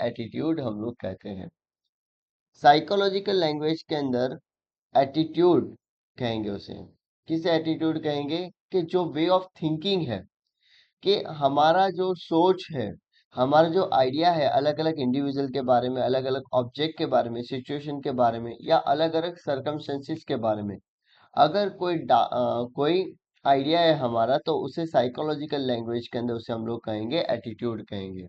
Attitude हम लोग कहते हैं। साइकोलॉजिकल लैंग्वेज के अंदर एटीट्यूड कहेंगे उसे। किसे एटीट्यूड कहेंगे? कि जो वे ऑफ थिंकिंग है, कि हमारा जो सोच है, हमारा जो आइडिया है अलग अलग इंडिविजुअल के बारे में, अलग अलग ऑब्जेक्ट के बारे में, सिचुएशन के बारे में, या अलग अलग सर्कमस्टेंसेस के बारे में, अगर कोई आइडिया है हमारा, तो उसे साइकोलॉजिकल लैंग्वेज के अंदर उसे हम लोग कहेंगे एटीट्यूड कहेंगे।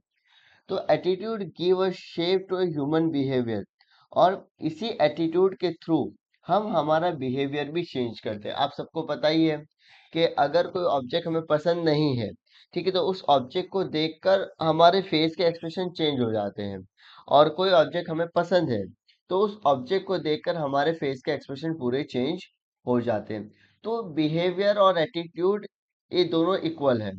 तो attitude give a shape to human behaviour, और इसी एटीट्यूड के थ्रू हम हमारा बिहेवियर भी चेंज करते हैं। आप सबको पता ही है कि अगर कोई ऑब्जेक्ट हमें पसंद नहीं है, ठीक है, तो उस ऑब्जेक्ट को देखकर हमारे फेस के एक्सप्रेशन चेंज हो जाते हैं। और कोई ऑब्जेक्ट हमें पसंद है, तो उस ऑब्जेक्ट को देखकर हमारे फेस के एक्सप्रेशन पूरे चेंज हो जाते हैं। तो बिहेवियर और एटीट्यूड ये दोनों इक्वल है।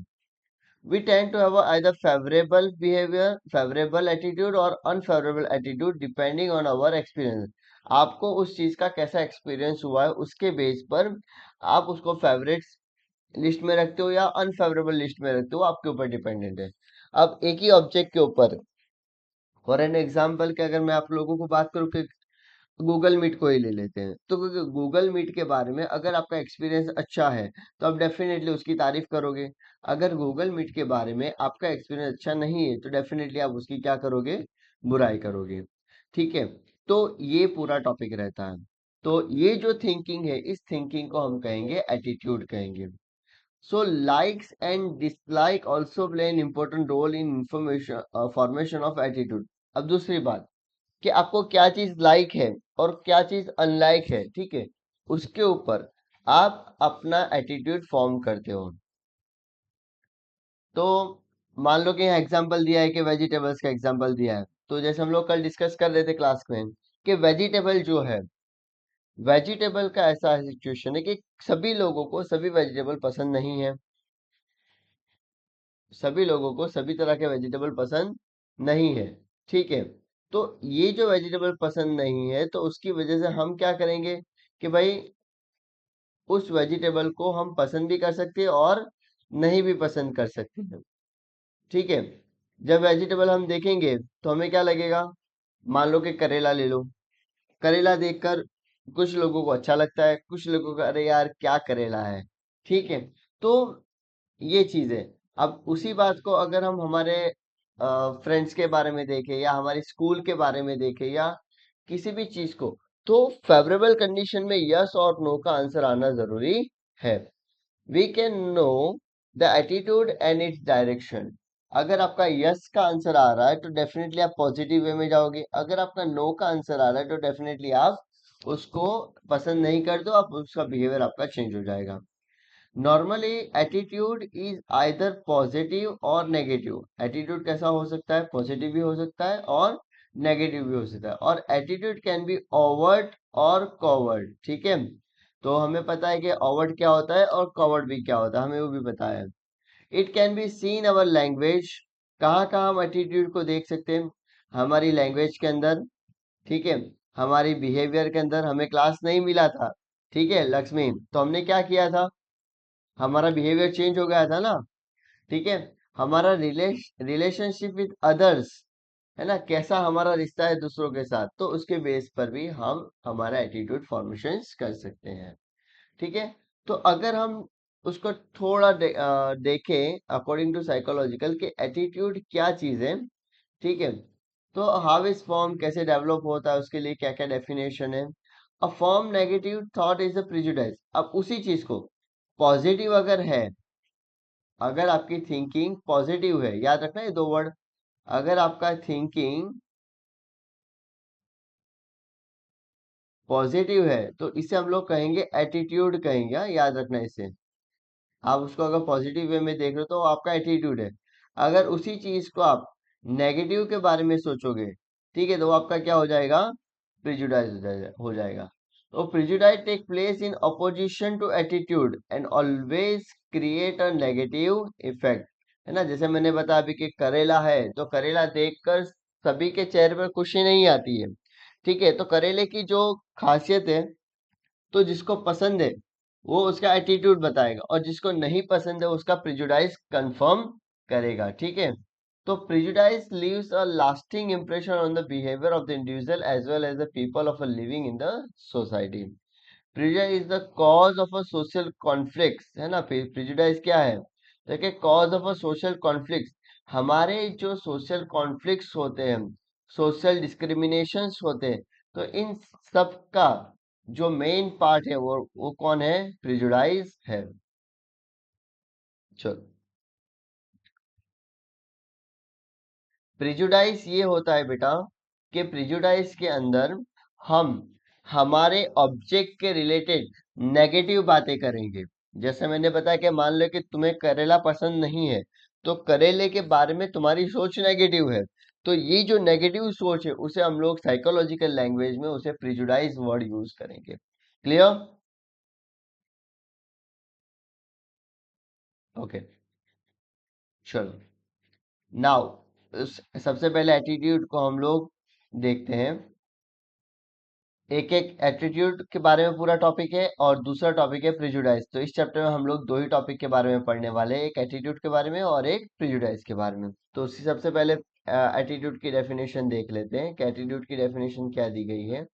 We tend to have either favorable behavior, favorable attitude or unfavorable attitude depending on our experience. आपको उस चीज का कैसा एक्सपीरियंस हुआ है उसके बेस पर आप उसको फेवरेट लिस्ट में रखते हो या अनफेवरेबल लिस्ट में रखते हो, आपके ऊपर डिपेंडेंट है। अब एक ही ऑब्जेक्ट के ऊपर, फॉर एन एग्जाम्पल कि अगर मैं आप लोगों को बात करूँ कि गूगल मीट को ही ले लेते हैं, तो गूगल मीट के बारे में अगर आपका एक्सपीरियंस अच्छा है तो आप डेफिनेटली उसकी तारीफ करोगे। अगर गूगल मीट के बारे में आपका एक्सपीरियंस अच्छा नहीं है तो डेफिनेटली आप उसकी क्या करोगे? बुराई करोगे। ठीक है, तो ये पूरा टॉपिक रहता है। तो ये जो थिंकिंग है, इस थिंकिंग को हम कहेंगे एटीट्यूड कहेंगे। So likes and dislike also play an important role in information formation of attitude. अब दूसरी बात, कि आपको क्या चीज लाइक है और क्या चीज अनलाइक है, ठीक है, उसके ऊपर आप अपना एटीट्यूड फॉर्म करते हो। तो मान लो कि यहाँ एग्जांपल दिया है कि वेजिटेबल्स का एग्जांपल दिया है, तो जैसे हम लोग कल डिस्कस कर रहे थे क्लास में कि वेजिटेबल जो है, वेजिटेबल का ऐसा सिचुएशन है कि सभी लोगों को सभी वेजिटेबल पसंद नहीं है। सभी लोगों को सभी तरह के वेजिटेबल पसंद नहीं है, ठीक है। तो ये जो वेजिटेबल पसंद नहीं है, तो उसकी वजह से हम क्या करेंगे कि भाई उस वेजिटेबल को हम पसंद भी कर सकते हैं और नहीं भी पसंद कर सकते हैं, ठीक है। जब वेजिटेबल हम देखेंगे तो हमें क्या लगेगा? मान लो कि करेला ले लो। करेला देखकर कुछ लोगों को अच्छा लगता है, कुछ लोगों को अरे यार क्या करेला है, ठीक है। तो ये चीज है। अब उसी बात को अगर हम हमारे फ्रेंड्स के बारे में देखें या हमारे स्कूल के बारे में देखें या किसी भी चीज को, तो फेवरेबल कंडीशन में यस और नो का आंसर आना जरूरी है। We can know the attitude and its direction. अगर आपका यस का आंसर आ रहा है तो डेफिनेटली आप पॉजिटिव वे में जाओगे। अगर आपका नो का आंसर आ रहा है तो डेफिनेटली आप उसको पसंद नहीं करते हो, आप उसका बिहेवियर आपका चेंज हो जाएगा। Normally attitude is either positive और नेगेटिव। एटीट्यूड कैसा हो सकता है? पॉजिटिव भी हो सकता है और नेगेटिव भी हो सकता है। और एटीट्यूड कैन बी ओवर्ट और कॉवर्ड, ठीक है। तो हमें पता है कि ओवर्ट क्या होता है और कॉवर्ड भी क्या होता है, हमें वो भी पता है। It can be seen our language. कहाँ कहाँ हम एटीट्यूड को देख सकते हैं? हमारी लैंग्वेज के अंदर, ठीक है, हमारी बिहेवियर के अंदर। हमें क्लास नहीं मिला था, ठीक है लक्ष्मी, तो हमने क्या किया था? हमारा बिहेवियर चेंज हो गया था ना, ठीक है। हमारा रिलेशनशिप विद अदर्स, है ना, कैसा हमारा रिश्ता है दूसरों के साथ, तो उसके बेस पर भी हम हमारा एटीट्यूड फॉर्मेशन कर सकते हैं, ठीक है। तो अगर हम उसको थोड़ा देखें अकॉर्डिंग टू साइकोलॉजिकल कि एटीट्यूड क्या चीज है, ठीक है, तो हाउ इज फॉर्म, कैसे डेवलप होता है, उसके लिए क्या क्या डेफिनेशन है। A form negative thought is a prejudice. अब उसी चीज को पॉजिटिव अगर है, अगर आपकी थिंकिंग पॉजिटिव है, याद रखना ये दो वर्ड, अगर आपका थिंकिंग पॉजिटिव है तो इसे हम लोग कहेंगे एटीट्यूड कहेंगे, हाँ, याद रखना इसे। आप उसको अगर पॉजिटिव वे में देख रहे हो तो वो आपका एटीट्यूड है। अगर उसी चीज को आप नेगेटिव के बारे में सोचोगे, ठीक है, तो वो आपका क्या हो जाएगा? प्रिजुडाइज हो जाएगा। तो prejudice take place in opposition to attitude and always create a negative effect, है ना। जैसे मैंने बताया अभी कि करेला है, तो करेला देखकर सभी के चेहरे पर खुशी नहीं आती है, ठीक है। तो करेले की जो खासियत है, तो जिसको पसंद है वो उसका एटीट्यूड बताएगा और जिसको नहीं पसंद है उसका प्रिजुडाइज कंफर्म करेगा, ठीक है। तो prejudice leaves a lasting impression on the behavior of the individual as well as the people of a living in the society. Prejudice is the cause of a social conflicts, है ना? prejudice क्या है? देखिए, cause of a social conflicts, हमारे जो social conflicts होते हैं, social discriminations होते हैं, तो इन सब का जो मेन पार्ट है वो कौन है? प्रिजुडाइज है। चलो, प्रिजुडाइज ये होता है बेटा कि प्रिजुडाइज के अंदर हम हमारे ऑब्जेक्ट के रिलेटेड नेगेटिव बातें करेंगे। जैसे मैंने बताया कि मान लो कि तुम्हें करेला पसंद नहीं है, तो करेले के बारे में तुम्हारी सोच नेगेटिव है, तो ये जो नेगेटिव सोच है उसे हम लोग साइकोलॉजिकल लैंग्वेज में उसे प्रिजुडाइज वर्ड यूज करेंगे। क्लियर? ओके, चलो, नाउ सबसे पहले एटीट्यूड को हम लोग देखते हैं। एक एक एटीट्यूड के बारे में पूरा टॉपिक है और दूसरा टॉपिक है प्रिजुडाइज। तो इस चैप्टर में हम लोग दो ही टॉपिक के बारे में पढ़ने वाले हैं, एक एटीट्यूड के बारे में और एक प्रिजुडाइज के बारे में। तो उसी सबसे पहले एटीट्यूड की डेफिनेशन देख लेते हैं कि एटीट्यूड की डेफिनेशन क्या दी गई है।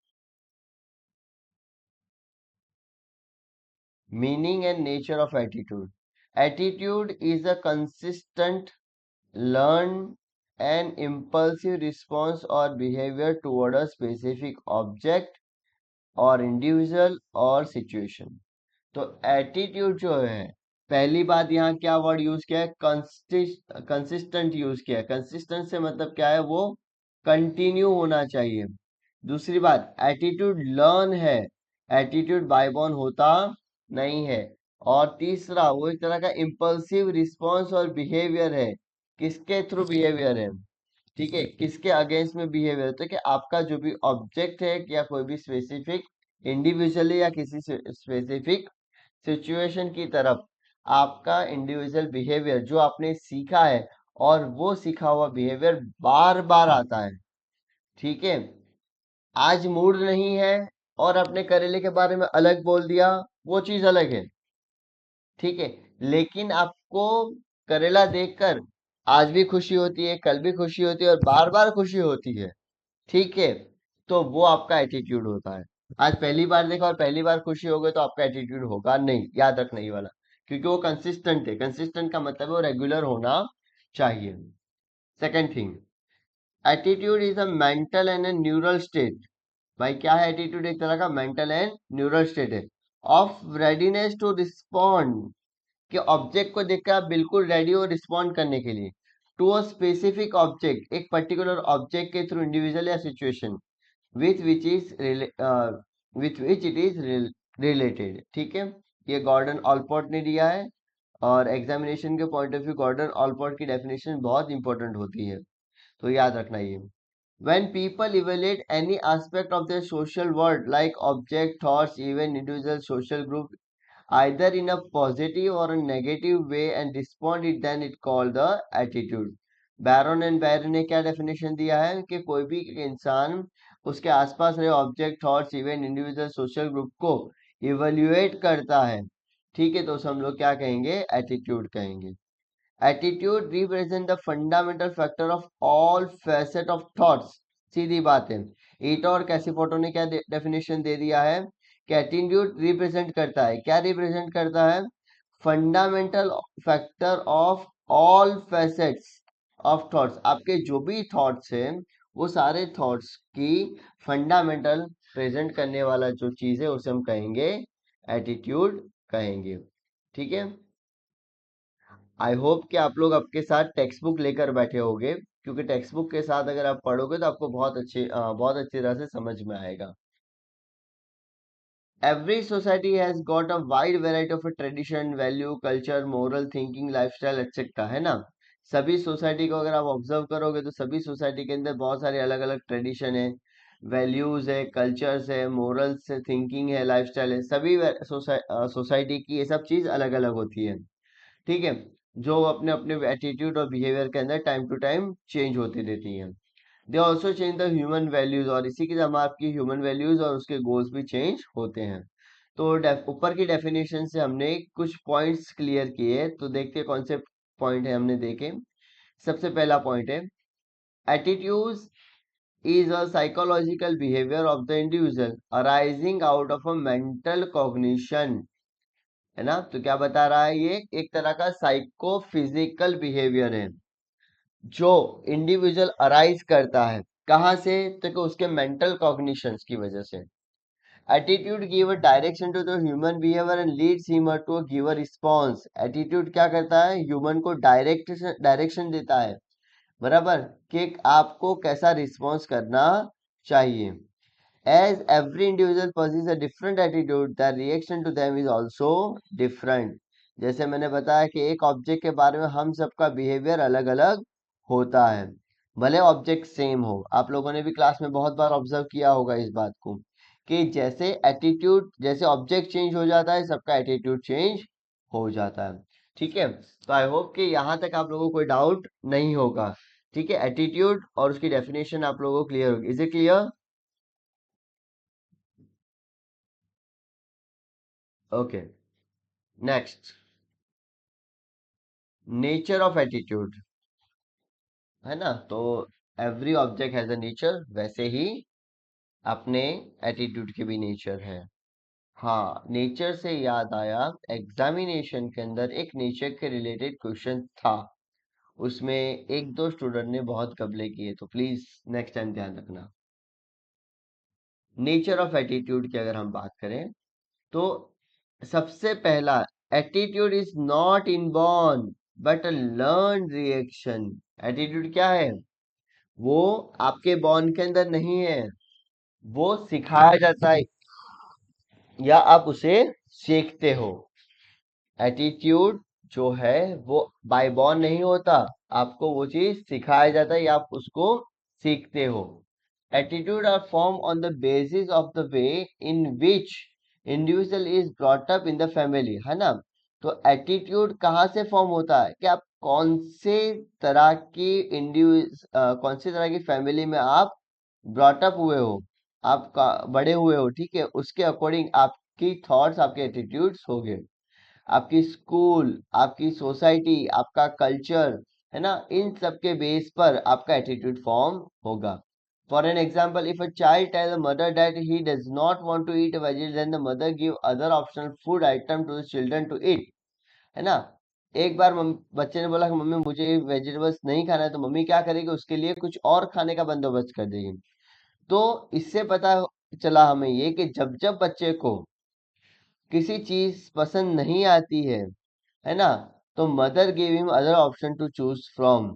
Meaning and nature of attitude. Attitude is a consistent learn an impulsive response or behavior toward a specific object or individual or situation। तो एटीट्यूड जो है, पहली बात यहाँ क्या वर्ड यूज किया है? कंसिस्टेंट यूज किया है। कंसिस्टेंट से मतलब क्या है? वो कंटिन्यू होना चाहिए। दूसरी बात, एटीट्यूड लर्न है, एटीट्यूड बाय बॉर्न होता नहीं है। और तीसरा, वो एक तरह का इम्पल्सिव रिस्पॉन्स और बिहेवियर है। किसके थ्रू बिहेवियर है? ठीक है, किसके अगेंस्ट में बिहेवियर है? तो कि आपका जो भी ऑब्जेक्ट है या कोई भी स्पेसिफिक इंडिविजुअली या किसी स्पेसिफिक सिचुएशन की तरफ आपका इंडिविजुअल बिहेवियर जो आपने सीखा है, और वो सीखा हुआ बिहेवियर बार बार आता है। ठीक है, आज मूड नहीं है और अपने करेले के बारे में अलग बोल दिया, वो चीज अलग है। ठीक है, लेकिन आपको करेला देखकर आज भी खुशी होती है, कल भी खुशी होती है और बार बार खुशी होती है। ठीक है, तो वो आपका एटीट्यूड होता है। आज पहली बार देखा और पहली बार खुशी हो गई तो आपका एटीट्यूड होगा नहीं, याद रखना ये वाला, क्योंकि वो कंसिस्टेंट है। कंसिस्टेंट का मतलब है वो रेगुलर होना चाहिए। Second thing, attitude is a mental and A neural state. भाई क्या है एटीट्यूड? एक तरह का मेंटल एंड न्यूरल स्टेट है ऑफ रेडीनेस टू रिस्पॉन्ड, कि ऑब्जेक्ट को देखकर आप बिल्कुल रेडी हो रिस्पॉन्ड करने के लिए टू अ स्पेसिफिक ऑब्जेक्ट, एक पर्टिकुलर ऑब्जेक्ट के थ्रू, इंडिविजुअल या situation with which is with which it is related। ठीक है, ये गॉर्डन ऑलपोर्ट ने दिया है, और एग्जामिनेशन के point of view Gordon Allport की डेफिनेशन बहुत इंपॉर्टेंट होती है, तो याद रखना ये। When people evaluate any aspect of their social world like object, thoughts, even individual social group either in a positive or a negative way and respond it, then it called the attitude। Baron and Baron ने क्या definition दिया है कि कोई भी इंसान उसके आसपास रहे object, thoughts, event, individual, social group को इवेल्युएट करता है, ठीक है, तो उसे हम लोग क्या कहेंगे? एटीट्यूड कहेंगे। Attitude represent the fundamental factor of all facet of thoughts. सीधी बात है। ईटो और कैसिफोटो ने क्या डेफिनेशन दे दिया है कि एटीट्यूड रिप्रेजेंट करता है, क्या रिप्रेजेंट करता है? Fundamental factor of all facets of thoughts. आपके जो भी थॉट्स हैं वो सारे थॉट्स की फंडामेंटल प्रेजेंट करने वाला जो चीज है उसे हम कहेंगे एटीट्यूड कहेंगे। ठीक है, आई होप कि आप लोग आपके साथ टेक्स्ट बुक लेकर बैठे होंगे, क्योंकि टेक्स्ट बुक के साथ अगर आप पढ़ोगे तो आपको बहुत अच्छी तरह से समझ में आएगा। Every society has got a wide variety of a tradition, value, culture, moral thinking, lifestyle, etc. है ना? सभी सोसाइटी को अगर आप ऑब्जर्व करोगे तो सभी सोसाइटी के अंदर बहुत सारे अलग अलग ट्रेडिशन है, वैल्यूज है, कल्चर्स है, मोरल्स है, थिंकिंग है, लाइफस्टाइल है। सभी सोसाइटी की ये सब चीज अलग अलग होती है। ठीक है, जो अपने अपने एटीट्यूड और बिहेवियर के अंदर टाइम टू टाइम चेंज होती रहती हैं। They also change the human values, और इसी के साथ आपकी ह्यूमन वैल्यूज और उसके गोल्स भी चेंज होते हैं। तो ऊपर की डेफिनेशन से हमने कुछ पॉइंट्स क्लियर किए, तो देखते हैं कौन से पॉइंट है हमने देखे। सबसे पहला पॉइंट है, attitude is a psychological behavior of the individual arising out of a mental cognition, है ना। तो क्या बता रहा है, ये एक तरह का साइको फिजिकल बिहेवियर है जो इंडिविजुअल अराइज करता है, कहाँ से, तो कि उसके मेंटल कॉग्निशंस की वजह से। Attitude give a direction to the human behaviour and leads him to a give a response. Attitude क्या करता है, ह्यूमन को डायरेक्शन देता है, बराबर, कि आपको कैसा रिस्पॉन्स करना चाहिए। As every individual possesses a different attitude, the reaction to them is also different. जैसे मैंने बताया कि एक ऑब्जेक्ट के बारे में हम सबका बिहेवियर अलग अलग होता है, भले ऑब्जेक्ट सेम हो। आप लोगों ने भी क्लास में बहुत बार ऑब्जर्व किया होगा इस बात को, कि जैसे एटीट्यूड, जैसे ऑब्जेक्ट चेंज हो जाता है, सबका एटीट्यूड चेंज हो जाता है। ठीक है, तो आई होप कि यहाँ तक आप लोगों को कोई डाउट नहीं होगा। ठीक है, एटीट्यूड और उसकी डेफिनेशन आप लोगों को क्लियर होगी। Is it clear? Okay, next, nature of attitude, है ना। तो every object has a nature, वैसे ही अपने एटीट्यूड की भी नेचर है। हाँ, नेचर से याद आया, एग्जामिनेशन के अंदर एक नेचर के रिलेटेड क्वेश्चन था, उसमें एक दो स्टूडेंट ने बहुत कबले किए, तो प्लीज नेक्स्ट टाइम ध्यान रखना। नेचर ऑफ एटीट्यूड की अगर हम बात करें, तो सबसे पहला, attitude is not inborn but a learn reaction. Attitude क्या है, वो आपके बॉर्न के अंदर नहीं है, वो सिखाया जाता है या आप उसे सीखते हो। एटीट्यूड जो है वो बाय बॉर्न नहीं होता, आपको वो चीज सिखाया जाता है या आप उसको सीखते हो। Attitude are form on the basis of the way in which individual is brought up in the family, है ना। तो एटीट्यूड कहाँ से फॉर्म होता है, कि आप कौन सी तरह की फैमिली में आप ब्रॉट अप हुए हो, आप बड़े हुए हो, ठीक है, उसके अकॉर्डिंग आपकी थॉट्स, आपके एटीट्यूड्स होंगे। आपकी स्कूल, आपकी सोसाइटी, आपका कल्चर, है ना, इन सब के बेस पर आपका एटीट्यूड फॉर्म होगा। For an example, if a child tell the mother that he does not want to eat vegetable, then the mother give other optional food item to the children to eat, है ना। एक बार बच्चे ने बोला कि mummy मुझे vegetables नहीं खाना है, तो मम्मी क्या करेगी, उसके लिए कुछ और खाने का बंदोबस्त कर देगी। तो इससे पता चला हमें ये, कि जब जब बच्चे को किसी चीज पसंद नहीं आती है ना, तो mother give him other option to choose from,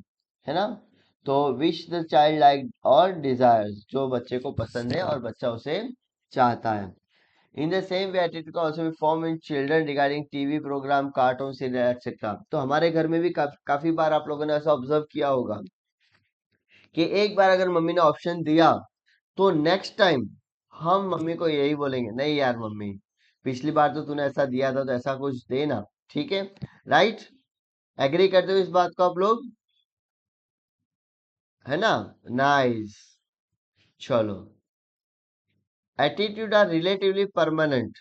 है ना। तो विच द चाइल्ड लाइक और डिजायर्स, जो बच्चे को पसंद है और बच्चा उसे चाहता है। In the same way attitude का also be form in children regarding TV program, cartoon, serial etcetera. तो हमारे घर में भी काफी बार आप लोगों ने ऐसा ऑब्जर्व किया होगा, कि एक बार अगर मम्मी ने ऑप्शन दिया, तो नेक्स्ट टाइम हम मम्मी को यही बोलेंगे, नहीं यार मम्मी, पिछली बार तो तूने ऐसा दिया था, तो ऐसा कुछ देना, ठीक है, राइट। एग्री करते हो इस बात को आप लोग, है ना। नाइस, चलो, attitude are relatively permanent.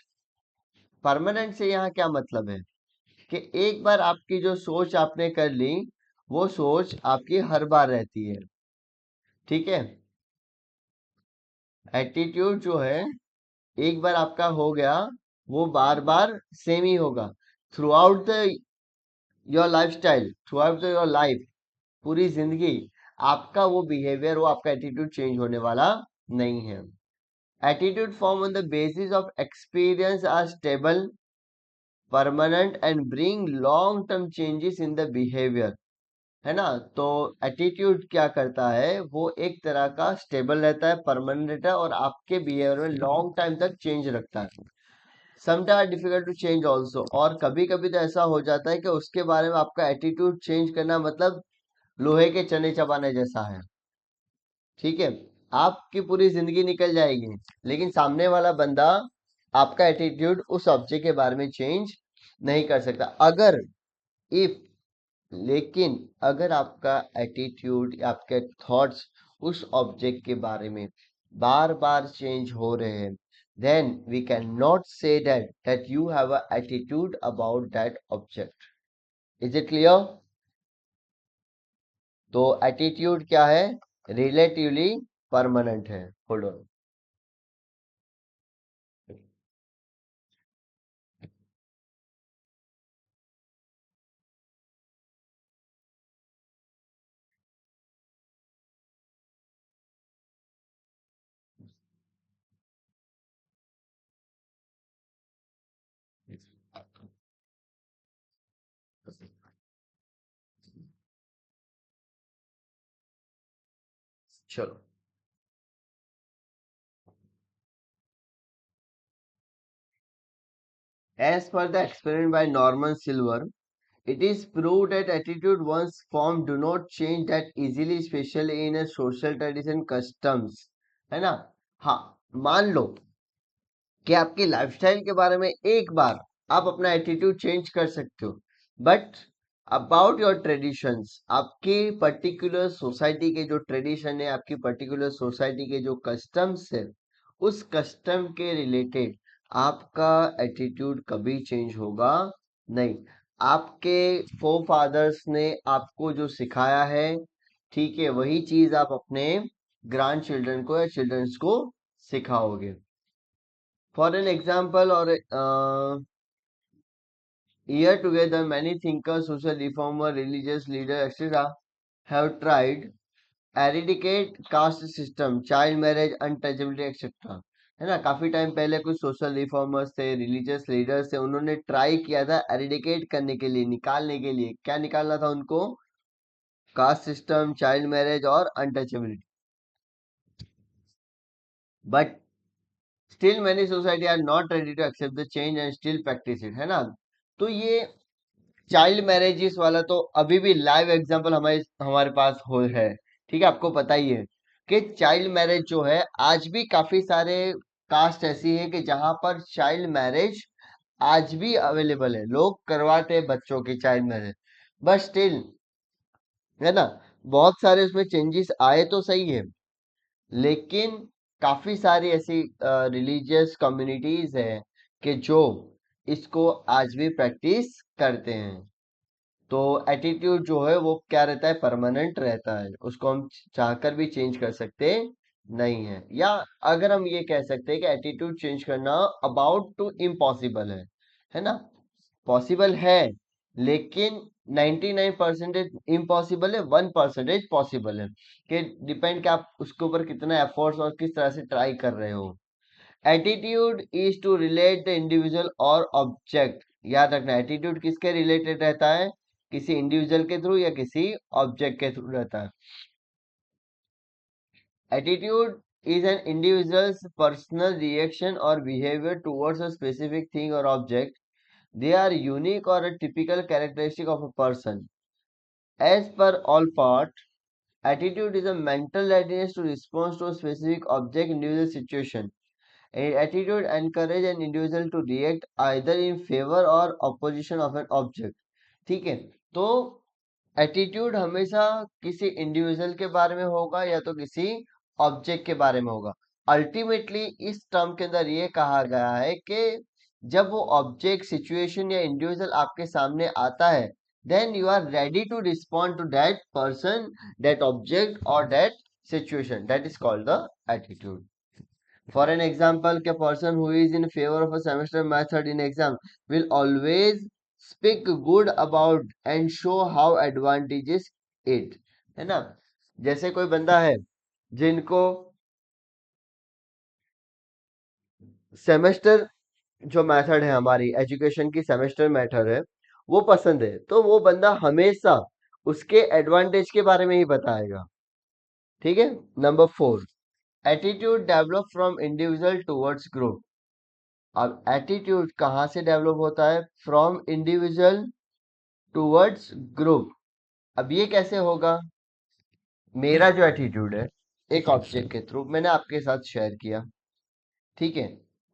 Permanent से यहाँ क्या मतलब है, कि एक बार आपकी जो सोच आपने कर ली, वो सोच आपकी हर बार रहती है, ठीक है। एटीट्यूड जो है, एक बार आपका हो गया, वो बार बार सेम ही होगा, through out the your life style, through out the your life, पूरी जिंदगी आपका वो बिहेवियर, वो आपका एटीट्यूड चेंज होने वाला नहीं है। Attitude form on the basis of experience are stable, permanent and bring long term changes in the behaviour, है ना। तो एटीट्यूड क्या करता है, वो एक तरह का स्टेबल रहता है, परमानेंट रहता है, और आपके बिहेवियर में लॉन्ग टाइम तक चेंज रखता है। Sometime difficult to change also, और कभी कभी तो ऐसा हो जाता है कि उसके बारे में आपका एटीट्यूड चेंज करना मतलब लोहे के चने चबाने जैसा है, ठीक है। आपकी पूरी जिंदगी निकल जाएगी, लेकिन सामने वाला बंदा आपका एटीट्यूड उस ऑब्जेक्ट के बारे में चेंज नहीं कर सकता। अगर इफ लेकिन अगर आपका एटीट्यूड, आपके थॉट्स उस ऑब्जेक्ट के बारे में बार बार चेंज हो रहे हैं, then we cannot say that you have a attitude about that object. Is it clear? तो एटीट्यूड क्या है? रिलेटिवली परमानेंट है। Hold on. चलो, as per the experiment by Norman Silver, it is proved that attitude once formed do not change that easily, especially in a social tradition customs. है ना? हाँ, मान लो कि आपकी लाइफस्टाइल के बारे में एक बार आप अपना एटीट्यूड चेंज कर सकते हो, बट अबाउट योर ट्रेडिशंस, आपकी पर्टिकुलर सोसाइटी के जो ट्रेडिशन है, आपकी पर्टिकुलर सोसाइटी के जो कस्टम्स है, उस कस्टम के रिलेटेड आपका एटीट्यूड कभी चेंज होगा नहीं। आपके फोर फादर्स ने आपको जो सिखाया है, ठीक है, वही चीज आप अपने ग्रैंड चिल्ड्रन को या चिल्ड्रंस को सिखाओगे। For an example, or year together, many thinkers, social reformer, religious leaders, etc., have tried eradicate caste system, child marriage, untouchability, etc. है ना? काफी टाइम पहले कुछ सोशल रिफॉर्मर्स थे, रिलीजियस लीडर्स थे, उन्होंने ट्राई किया था एरिडिकेट करने के लिए, निकालने के लिए। क्या निकालना था उनको? कास्ट सिस्टम, चाइल्ड मैरिज और untouchability. But still many society are not ready to accept the change and still practice it. है ना? तो ये चाइल्ड मैरिजेस वाला तो अभी भी लाइव एग्जांपल हमारे हमारे पास हो है। ठीक है, आपको पता ही है कि चाइल्ड मैरिज जो है, आज भी काफी सारे कास्ट ऐसी है कि जहां पर चाइल्ड मैरिज आज भी अवेलेबल है, लोग करवाते हैं बच्चों की चाइल्ड मैरिज। बट स्टिल, है ना, बहुत सारे उसमें चेंजेस आए तो सही है, लेकिन काफी सारी ऐसी रिलीजियस कम्युनिटीज है कि जो इसको आज भी प्रैक्टिस करते हैं। तो एटीट्यूड जो है वो क्या रहता है? परमानेंट रहता है, उसको हम चाहकर भी चेंज कर सकते नहीं है। या अगर हम ये कह सकते हैं कि एटीट्यूड चेंज करना अबाउट टू इम्पॉसिबल है ना? पॉसिबल है, लेकिन 99% इम्पॉसिबल है, 1% पॉसिबल है। कि डिपेंड कि आप उसके ऊपर कितना एफर्ट्स और किस तरह से ट्राई कर रहे हो। Attitude is to relate the individual और ऑब्जेक्ट। याद रखना, एटीट्यूड किसके रिलेटेड रहता है? किसी इंडिविजुअल के थ्रू या किसी ऑब्जेक्ट के थ्रू रहता है। Attitude is an individual's personal reaction or behavior towards a specific thing or object. They are unique or a typical characteristic of a person. As per all part, attitude is a mental readiness to respond to a specific object, individual situation. A attitude encourage an individual to react either in favor or opposition of an object. ठीक है, तो attitude हमेशा किसी individual के बारे में होगा या तो किसी ऑब्जेक्ट के बारे में होगा। अल्टीमेटली इस टर्म के अंदर ये कहा गया है कि जब वो ऑब्जेक्ट, सिचुएशन या इंडिविजुअल आपके सामने आता है, then you are ready to respond to that person, that object और that situation. That is called the attitude. For an example, a person who is in favor of a semester method in exam will always speak good about and show how advantageous it। है ना? जैसे कोई बंदा है जिनको semester जो method है, हमारी एजुकेशन की सेमेस्टर मेथड है, वो पसंद है, तो वो बंदा हमेशा उसके एडवांटेज के बारे में ही बताएगा। ठीक है। Number 4, attitude develop from individual towards group. अब एटीट्यूड कहाँ से डेवलप होता है? From individual towards group. अब ये कैसे होगा? मेरा जो एटीट्यूड है, एक ऑब्जेक्ट के थ्रू मैंने आपके साथ शेयर किया, ठीक है,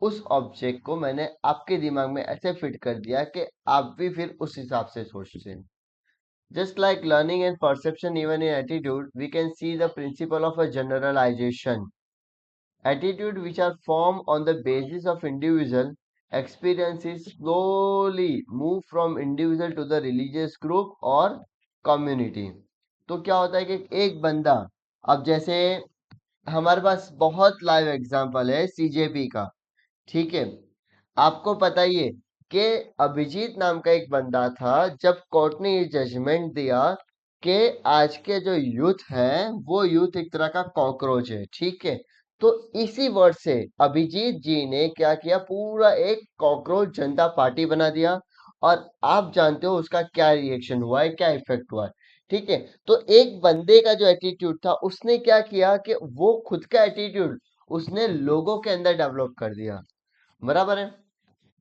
उस ऑब्जेक्ट को मैंने आपके दिमाग में ऐसे फिट कर दिया कि आप भी फिर उस हिसाब से सोचते हैं। Just like learning and perception, even in attitude we can see the principle of a generalization. Attitude which are formed on the basis of individual experiences slowly move from individual to the religious group or community। तो क्या होता है कि एक बंदा, अब जैसे हमारे पास बहुत लाइव एग्जांपल है सीजेपी का, ठीक है। आपको पता ही है कि अभिजीत नाम का एक बंदा था, जब कोर्ट ने ये जजमेंट दिया कि आज के जो यूथ है वो यूथ एक तरह का कॉकरोच है, ठीक है। तो इसी वर्ड से अभिजीत जी ने क्या किया, पूरा एक कॉकरोच जनता पार्टी बना दिया। और आप जानते हो उसका क्या रिएक्शन हुआ है, क्या इफेक्ट हुआ है, ठीक है। तो एक बंदे का जो एटीट्यूड था, उसने क्या किया कि वो खुद का एटीट्यूड उसने लोगों के अंदर डेवलप कर दिया, बराबर है।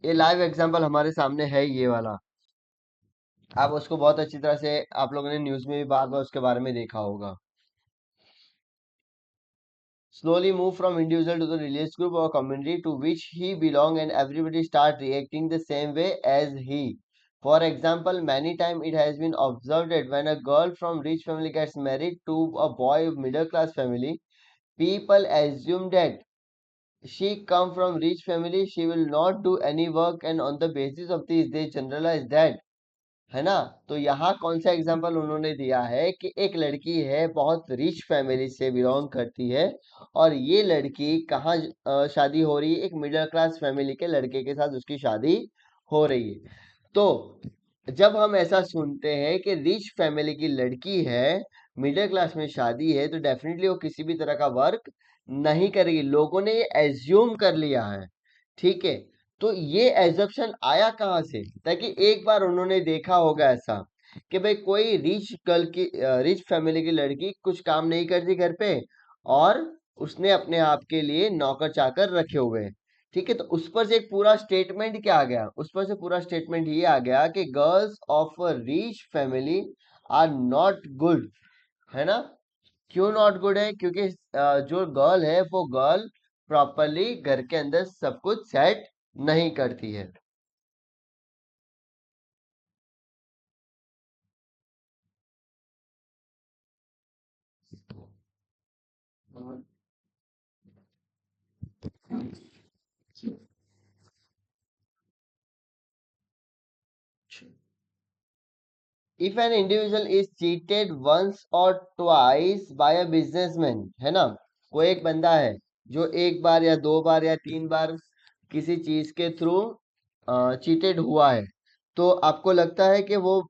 ये लाइव एग्जांपल हमारे सामने है ये वाला। आप उसको बहुत अच्छी तरह से, आप लोगों ने न्यूज में भी बार बार उसके बारे में देखा होगा। Slowly move from individual to the religious group or community to which he belong, and everybody start reacting the same way as he. For example, many times it has been observed that when a girl from rich family gets married to a boy of middle class family, people assume that she come from rich family, she will not do any work, and on the basis of this they generalize that, है ना। तो यहाँ कौन सा example उन्होंने दिया है कि एक लड़की है, बहुत रिच फैमिली से बिलोंग करती है, और ये लड़की कहाँ शादी हो रही है, एक मिडिल क्लास फैमिली के लड़के के साथ उसकी शादी हो रही है। तो जब हम ऐसा सुनते हैं कि रिच फैमिली की लड़की है, मिडिल क्लास में शादी है, तो डेफिनेटली वो किसी भी तरह का वर्क नहीं करेगी, लोगों ने ये एज्यूम कर लिया है, ठीक है। तो ये एजप्शन आया कहाँ से, ताकि एक बार उन्होंने देखा होगा ऐसा कि भाई कोई रिच गर्ल की, रिच फैमिली की लड़की कुछ काम नहीं करती घर पे, और उसने अपने आप के लिए नौकर चाकर रखे हुए हैं, ठीक है। तो उस पर से एक पूरा स्टेटमेंट क्या आ गया, उस पर से पूरा स्टेटमेंट ये आ गया कि girls of a rich family are not good, है ना। क्यों नॉट गुड है, क्योंकि जो गर्ल है वो गर्ल प्रॉपरली घर के अंदर सब कुछ सेट नहीं करती है। If an individual is cheated once और ट्वाइस बाय अ बिजनेसमैन, है ना, कोई एक बंदा है जो एक बार या दो बार या तीन बार किसी चीज के थ्रू चीटेड हुआ है, तो आपको लगता है कि वो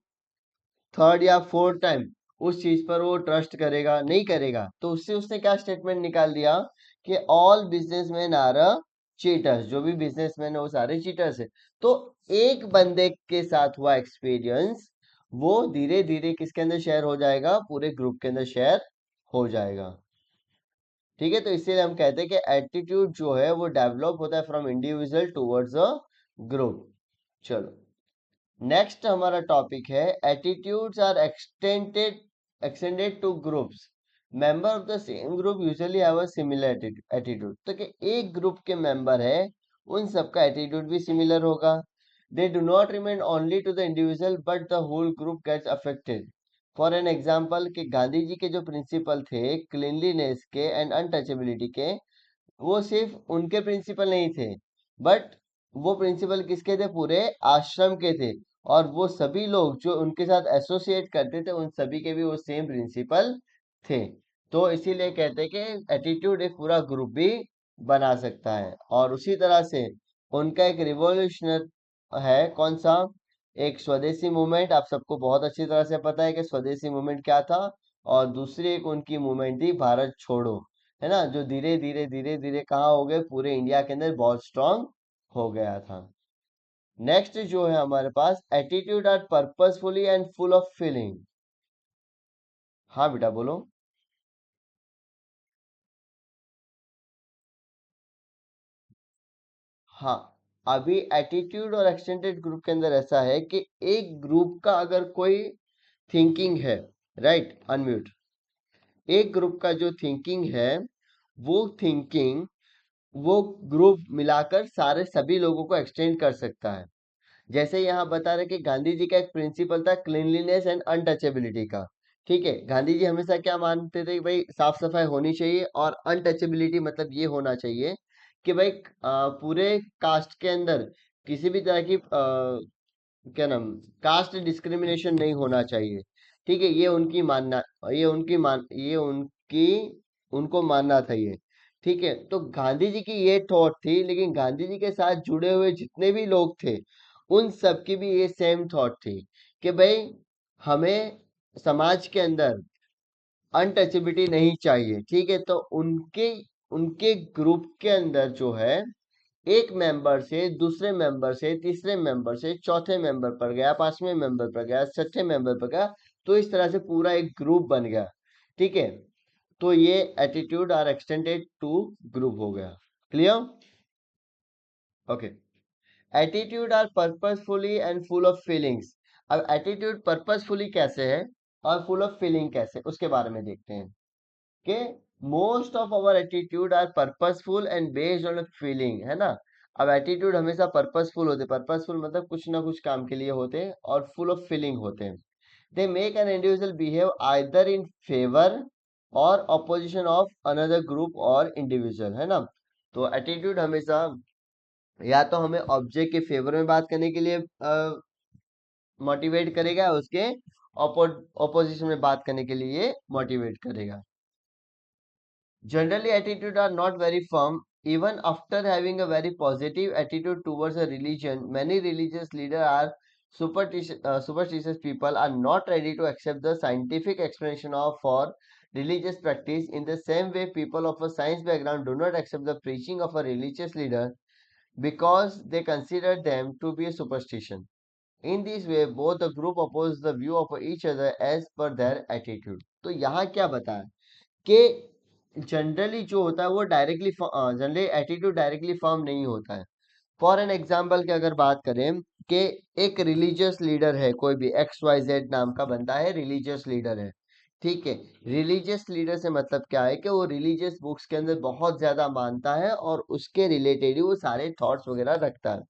थर्ड या फोर्थ टाइम उस चीज पर वो ट्रस्ट करेगा, नहीं करेगा। तो उससे उसने क्या स्टेटमेंट निकाल दिया कि ऑल बिजनेसमैन आर चीटर्स, जो भी बिजनेसमैन है वो सारे चीटर्स है। तो एक बंदे के साथ हुआ एक्सपीरियंस, वो धीरे धीरे किसके अंदर शेयर हो जाएगा, पूरे ग्रुप के अंदर शेयर हो जाएगा, ठीक है। तो इसीलिए हम कहते हैं कि एटीट्यूड जो है वो डेवलप होता है from individual towards a group. चलो, नेक्स्ट हमारा टॉपिक है attitudes are extended to groups. Member of the same group usually have a similar attitude. तो कि एक ग्रुप के मेंबर है, उन सबका एटीट्यूड भी सिमिलर होगा। They do not remain only to the individual but the whole group gets affected. For an example, कि गांधी जी के जो प्रिंसिपल थे क्लीनलीनेस के एंड अनटचेबिलिटी के, वो सिर्फ उनके प्रिंसिपल नहीं थे, बट वो प्रिंसिपल किसके थे, पूरे आश्रम के थे। और वो सभी लोग जो उनके साथ एसोसिएट करते थे, उन सभी के भी वो सेम प्रिंसिपल थे। तो इसीलिए कहते हैं कि एटीट्यूड एक पूरा ग्रुप भी बना सकता है। और उसी तरह से उनका एक रिवॉल्यूशनर है, कौन सा, एक स्वदेशी मूवमेंट। आप सबको बहुत अच्छी तरह से पता है कि स्वदेशी मूवमेंट क्या था। और दूसरी एक उनकी मूवमेंट थी भारत छोड़ो, है ना, जो धीरे धीरे धीरे धीरे कहाँ हो गए, पूरे इंडिया के अंदर बहुत स्ट्रांग हो गया था। नेक्स्ट जो है हमारे पास, attitude are purposefully and full of feeling. हाँ बेटा बोलो। हाँ, अभी एटीट्यूड और एक्सटेंडेड ग्रुप के अंदर ऐसा है कि एक ग्रुप का अगर कोई थिंकिंग है, राइट, अनम्यूट, एक ग्रुप का जो थिंकिंग है, वो थिंकिंग वो ग्रुप मिलाकर सारे सभी लोगों को एक्सटेंड कर सकता है। जैसे यहाँ बता रहे कि गांधी जी का एक प्रिंसिपल था क्लीनलीनेस एंड अनटचेबिलिटी का, ठीक है। गांधी जी हमेशा क्या मानते थे कि भाई साफ सफाई होनी चाहिए, और अनटचेबिलिटी मतलब ये होना चाहिए कि भाई पूरे कास्ट के अंदर किसी भी तरह की क्या नाम, कास्ट डिस्क्रिमिनेशन नहीं होना चाहिए, ठीक है, ये उनको मानना था ये। ठीक है, तो गांधी जी की ये थॉट थी, लेकिन गांधी जी के साथ जुड़े हुए जितने भी लोग थे उन सब की भी ये सेम थॉट थी कि भाई हमें समाज के अंदर अनटचेबिलिटी नहीं चाहिए। ठीक है, तो उनके उनके ग्रुप के अंदर जो है एक मेंबर से दूसरे मेंबर से तीसरे मेंबर से चौथे मेंबर पर गया, पांचवें मेंबर पर गया, छठे मेंबर पर गया, तो इस तरह से पूरा एक ग्रुप बन गया। ठीक है, तो ये attitude are extended to group हो गया। Clear? Okay. Attitude are purposefully and full of feelings. अब एटीट्यूड पर्पसफुली कैसे है और फुल ऑफ फीलिंग कैसे, उसके बारे में देखते हैं कि most of our attitude are purposeful and based on feeling, है ना। अब एटीट्यूड हमेशा पर्पसफुल होते, पर्पसफुल मतलब कुछ ना कुछ काम के लिए होते हैं, और फुल ऑफ फीलिंग होते हैं। They make an individual behave either in favour और ऑपोजिशन ऑफ अनदर ग्रुप और इंडिविजुअल, है ना। तो एटीट्यूड हमेशा या तो हमें ऑब्जेक्ट के फेवर में बात करने के लिए मोटिवेट करेगा, उसके ऑपोजिशन में बात करने के लिए मोटिवेट करेगा। Generally, attitude are not very firm. Even after having a very positive attitude towards a religion, many religious leaders are superstitious people are not ready to accept the scientific explanation of for religious practice. In the same way, people of a science background do not accept the preaching of a religious leader because they consider them to be a superstition. In this way, both the group oppose the view of each other as per their attitude. तो यहाँ क्या बताया कि generally जो होता है वो generally attitude directly form नहीं होता है। फॉर एन एग्जाम्पल की अगर बात करें कि एक रिलीजियस लीडर है, कोई भी XYZ नाम का बंदा है, रिलीजियस लीडर है। ठीक है, रिलीजियस लीडर से मतलब क्या है कि वो रिलीजियस बुक्स के अंदर बहुत ज्यादा मानता है और उसके रिलेटेड ही वो सारे थॉट्स वगैरह रखता है।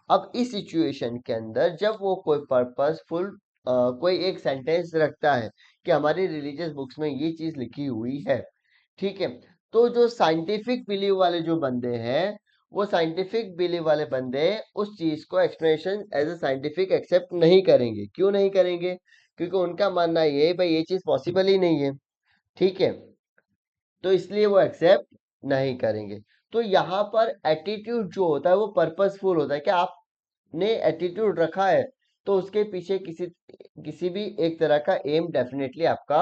अब इस सिचुएशन के अंदर जब वो कोई पर्पसफुल कोई एक सेंटेंस रखता है कि हमारी रिलीजियस बुक्स में ये चीज लिखी हुई है, ठीक है, तो जो साइंटिफिक बिलीव वाले जो बंदे हैं, वो साइंटिफिक बिलीव वाले बंदे उस चीज को explanation as a scientific accept नहीं करेंगे। क्यों नहीं करेंगे? क्योंकि उनका मानना ये है भाई ये चीज पॉसिबल ही नहीं है। ठीक है, तो इसलिए वो एक्सेप्ट नहीं करेंगे। तो यहाँ पर एटीट्यूड जो होता है वो पर्पसफुल होता है कि आपने एटीट्यूड रखा है तो उसके पीछे किसी किसी भी एक तरह का एम डेफिनेटली आपका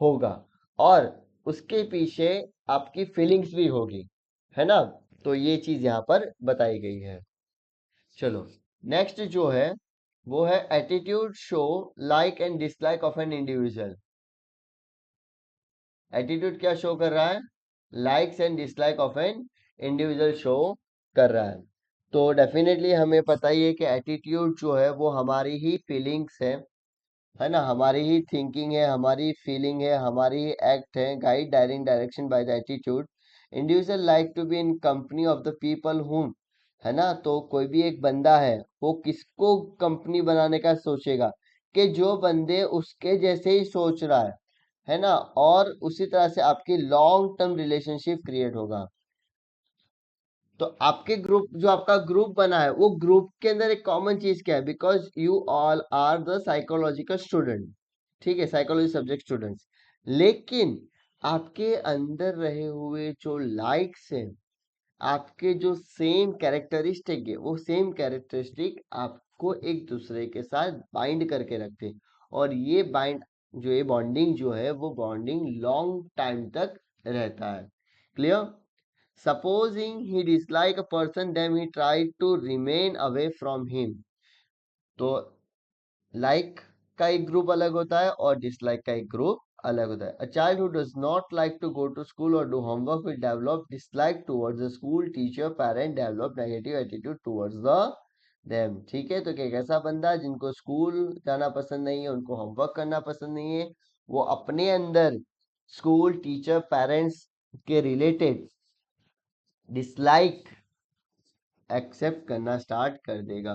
होगा, और उसके पीछे आपकी फीलिंग्स भी होगी, है ना। तो ये चीज यहाँ पर बताई गई है। चलो, नेक्स्ट जो है वो है attitude show like and dislike of an individual. Attitude क्या शो कर रहा है? Likes and dislike of an individual show कर रहा है। तो डेफिनेटली हमें पता ही है कि एटीट्यूड जो है वो हमारी ही फीलिंग्स है ना, हमारी ही थिंकिंग है, हमारी फीलिंग है, हमारी ही एक्ट है, guide direction by the attitude. Individual like to be in company of the people whom, है ना। तो कोई भी एक बंदा है वो किसको कंपनी बनाने का सोचेगा? कि जो बंदे उसके जैसे ही सोच रहा है ना, और उसी तरह से आपकी लॉन्ग टर्म रिलेशनशिप क्रिएट होगा। तो आपके ग्रुप जो आपका ग्रुप बना है वो ग्रुप के अंदर एक कॉमन चीज क्या है? Because you all are the psychological student, ठीक है, साइकोलॉजी सब्जेक्ट स्टूडेंट्स। लेकिन आपके अंदर रहे हुए जो लाइक्स हैं, आपके जो सेम कैरेक्टरिस्टिक है, वो सेम कैरेक्टरिस्टिक आपको एक दूसरे के साथ बाइंड करके रखते हैं। और ये बॉन्डिंग जो है वो बॉन्डिंग लॉन्ग टाइम तक रहता है। Clear? Supposing he dislike a person, then he try to remain away from him. तो लाइक का एक ग्रुप अलग होता है और डिसलाइक का एक ग्रुप अलग होता है। A child who does not like to go to school or do homework will develop dislike towards the school, teacher, parent, develop negative attitude towards the them। ठीक है, तो एक ऐसा बंदा जिनको स्कूल जाना पसंद नहीं है, उनको होमवर्क करना पसंद नहीं है, वो अपने अंदर स्कूल, टीचर, पेरेंट्स के रिलेटेड डिसलाइक एक्सेप्ट करना स्टार्ट कर देगा,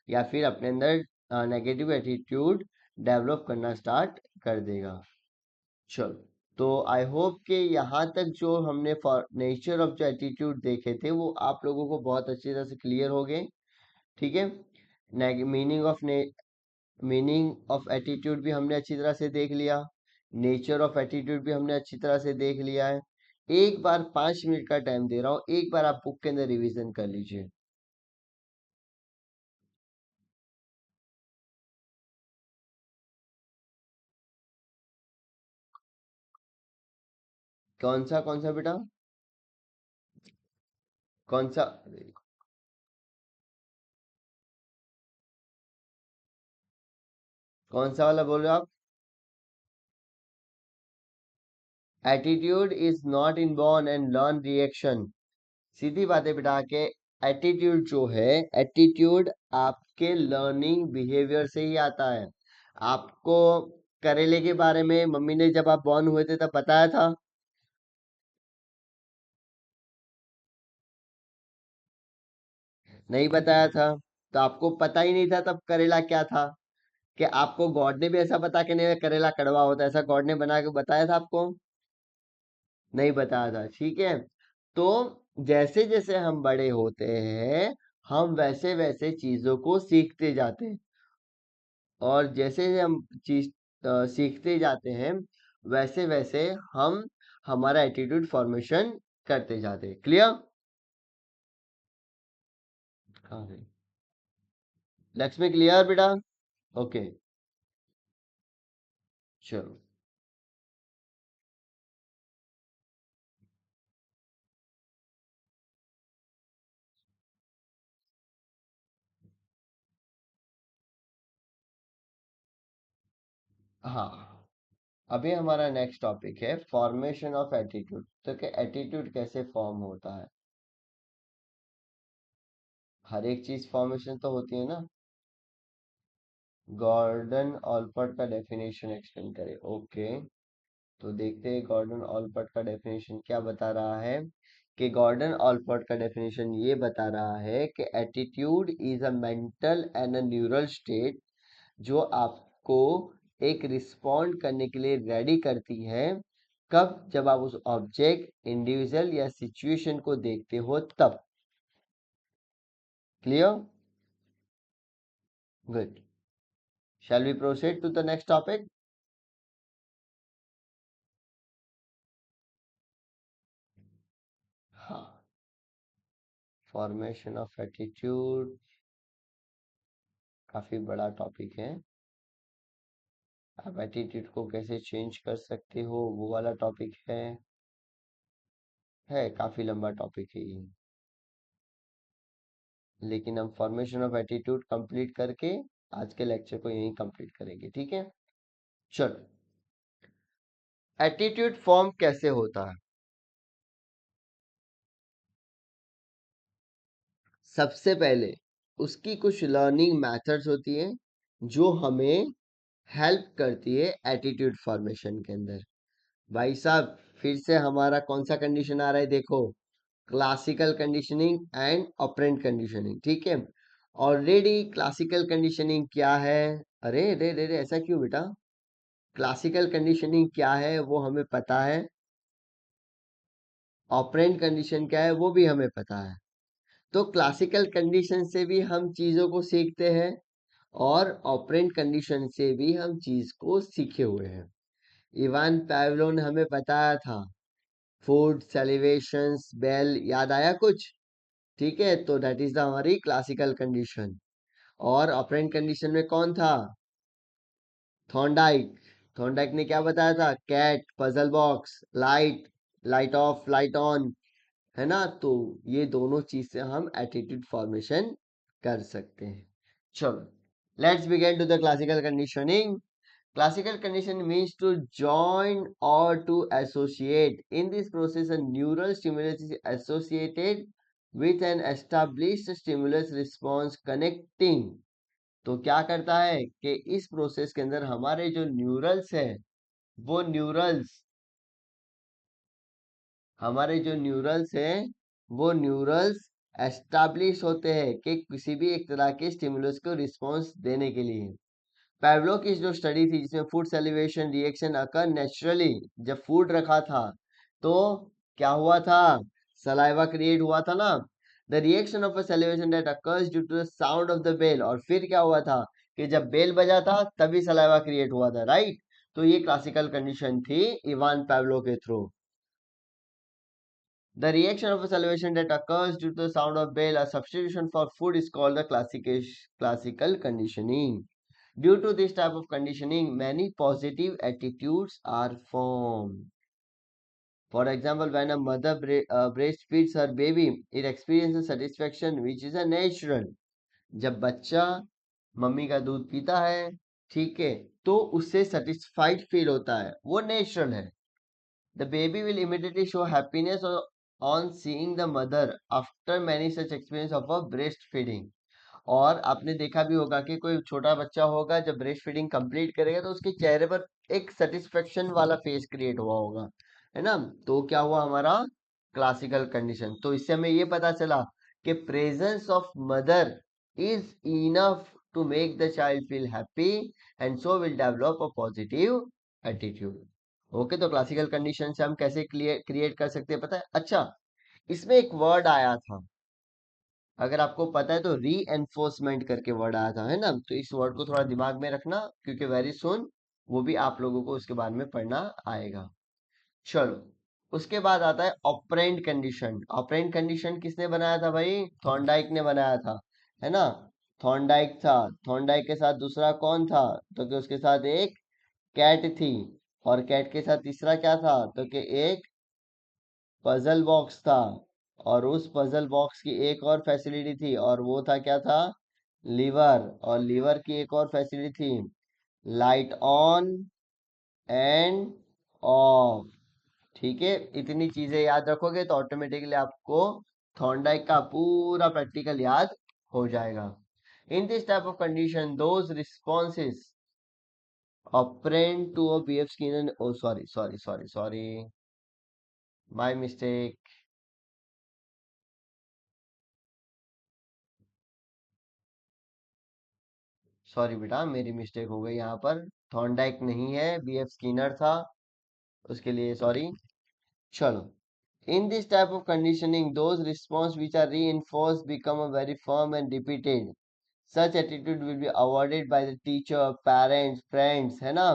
या फिर अपने अंदर नेगेटिव एटीट्यूड डेवलप करना स्टार्ट कर देगा। चलो, तो आई होप कि यहाँ तक जो हमने नेचर ऑफ जो एटीट्यूड देखे थे वो आप लोगों को बहुत अच्छी तरह से क्लियर हो गए। ठीक है, meaning of meaning of attitude भी हमने अच्छी तरह से देख लिया, नेचर ऑफ एटीट्यूड भी हमने अच्छी तरह से देख लिया है। एक बार 5 मिनट का टाइम दे रहा हूँ, एक बार आप बुक के अंदर रिवीजन कर लीजिए। कौन सा बेटा? कौन सा? कौन सा वाला बोल रहे हो आप? Attitude is not inborn and learn reaction. सीधी बात है बेटा के एटीट्यूड जो है, एटीट्यूड आपके लर्निंग बिहेवियर से ही आता है। आपको करेले के बारे में मम्मी ने जब आप बॉर्न हुए थे तब बताया था? नहीं बताया था? तो आपको पता ही नहीं था तब करेला क्या था? कि आपको गॉड ने भी ऐसा बता के नहीं करेला कड़वा होता है, ऐसा गॉड ने बना के बताया था आपको? नहीं बताया था, ठीक है। तो जैसे जैसे हम बड़े होते हैं, हम वैसे वैसे चीजों को सीखते जाते हैं, और जैसे हम चीज सीखते जाते हैं, वैसे वैसे हम हमारा एटीट्यूड फॉर्मेशन करते जाते हैं। क्लियर? हाँ जी। लक्ष्मी क्लियर बेटा? ओके, चलो। हाँ, अभी हमारा नेक्स्ट टॉपिक है फॉर्मेशन ऑफ एटीट्यूड। तो क्या एटीट्यूड कैसे फॉर्म होता है? हर एक चीज फॉर्मेशन तो होती है ना। गॉर्डन ऑलपर्ट का डेफिनेशन एक्सप्लेन करें, ओके। तो देखते हैं गॉर्डन ऑलपर्ट का डेफिनेशन क्या बता रहा है। कि गॉर्डन ऑलपर्ट का डेफिनेशन ये बता रहा है कि attitude is a mental and a neural state जो आपको एक रिस्पॉन्ड करने के लिए रेडी करती है। कब? जब आप उस ऑब्जेक्ट, इंडिविजुअल या सिचुएशन को देखते हो तब। Clear? Good. Shall we proceed to the next topic? हाँ, फॉर्मेशन ऑफ एटीट्यूड काफी बड़ा टॉपिक है। आप एटीट्यूड को कैसे चेंज कर सकते हो वो वाला टॉपिक है काफी लंबा टॉपिक है ये। लेकिन हम फॉर्मेशन ऑफ एटीट्यूड कंप्लीट करके आज के लेक्चर को यहीं कंप्लीट करेंगे, ठीक है? चलो, एटीट्यूड फॉर्म कैसे होता है? सबसे पहले उसकी कुछ लर्निंग मेथड्स होती है जो हमें हेल्प करती है एटीट्यूड फॉर्मेशन के अंदर। भाई साहब, फिर से हमारा कौन सा कंडीशन आ रहा है देखो, classical conditioning and operant conditioning, ठीक है। ऑलरेडी क्लासिकल कंडीशनिंग क्या है? अरे रे रे रे, ऐसा क्यों बेटा? क्लासिकल कंडीशनिंग क्या है वो हमें पता है, ऑपरेंट कंडीशन क्या है वो भी हमें पता है। तो क्लासिकल कंडीशन से भी हम चीजों को सीखते हैं, और ऑपरेंट कंडीशन से भी हम चीज को सीखे हुए हैं। इवान पैवलो ने हमें बताया था, फूड सैलिवेशंस बेल, याद आया कुछ? ठीक है, तो दैट इज द हमारी क्लासिकल कंडीशन। और ऑपरेंट कंडीशन में कौन था? थॉर्नडाइक। थॉर्नडाइक ने क्या बताया था? Cat, puzzle box, light, light off, light on, है ना? तो ये दोनों चीज से हम एटीट्यूड फॉर्मेशन कर सकते हैं। चलो, let's begin to the classical conditioning. Classical condition means to join or to associate. In this process, a neural stimulus is associated with an established stimulus response connecting. तो क्या करता है कि इस प्रोसेस के अंदर हमारे जो न्यूरल्स है, वो न्यूरल्स, हमारे जो न्यूरल्स हैं वो न्यूरल्स एस्टैब्लिश होते हैं कि किसी भी एक तरह के स्टिमुलस को रिस्पॉन्स देने के लिए। पैवलो की जो स्टडी थी जिसमें food celebration reaction occur naturally, जब फूड रखा था तो क्या हुआ था? सलाइवा क्रिएट हुआ था ना। The reaction of a celebration that occurs due to the sound of the bell, और फिर क्या हुआ था? कि जब बेल बजा था तभी सलाइवा क्रिएट हुआ था, राइट? तो ये क्लासिकल कंडीशन थी इवान पावलो के through. The reaction of a salivation that occurs due to the sound of bell, a substitution for food, is called the classical conditioning. Due to this type of conditioning, many positive attitudes are formed. For example, when a mother breastfeeds her baby, it experiences satisfaction which is a natural. जब बच्चा mummy का दूध पीता है, ठीक है, तो उससे सेटिस्फाइड फील होता है, वो नेचुरल है। The baby will immediately show happiness on seeing the mother after many such experience of a breastfeeding. और आपने देखा भी होगा कि कोई छोटा बच्चा होगा, जब ब्रेस्ट फीडिंग कंप्लीट करेगा तो उसके चेहरे पर एक सेटिस्फेक्शन वाला फेस क्रिएट हुआ होगा, है ना? तो क्या हुआ हमारा क्लासिकल कंडीशन। तो इससे हमें ये पता चला कि presence of mother is enough to make the child feel happy and so will develop a positive attitude. Okay, तो क्लासिकल कंडीशन से हम कैसे क्रिएट कर सकते हैं पता है? अच्छा, इसमें एक वर्ड आया था, अगर आपको पता है तो री एनफोर्समेंट करके वर्ड आया था, है ना? तो इस वर्ड को थोड़ा दिमाग में रखना, क्योंकि वेरी सुन वो भी आप लोगों को उसके बारे में पढ़ना आएगा। चलो, उसके बाद आता है ऑपरेंट कंडीशन। ऑपरेंट कंडीशन किसने बनाया था भाई? थॉर्नडाइक ने बनाया था, है ना? थॉर्नडाइक था, थॉर्नडाइक के साथ दूसरा कौन था? तो कि उसके साथ एक कैट थी, और कैट के साथ तीसरा क्या था? तो कि एक पजल बॉक्स था, और उस पजल बॉक्स की एक और फैसिलिटी थी, और वो था क्या था? लीवर। और लीवर की एक और फैसिलिटी थी, लाइट ऑन एंड ऑफ। ठीक है, इतनी चीजें याद रखोगे तो ऑटोमेटिकली आपको थॉर्नडाइक का पूरा प्रैक्टिकल याद हो जाएगा। In this type of condition those responses operant to a B F Skinner, oh sorry sorry sorry sorry, my mistake, sorry बेटा, मेरी मिस्टेक हो गई यहाँ पर। थॉर्नडाइक नहीं है, बीएफ स्किनर था, उसके लिए सॉरी। चलो, in this type of conditioning those response which are reinforced become a very firm and repeated. Such attitude will be avoided by the teacher, parents, friends, है ना?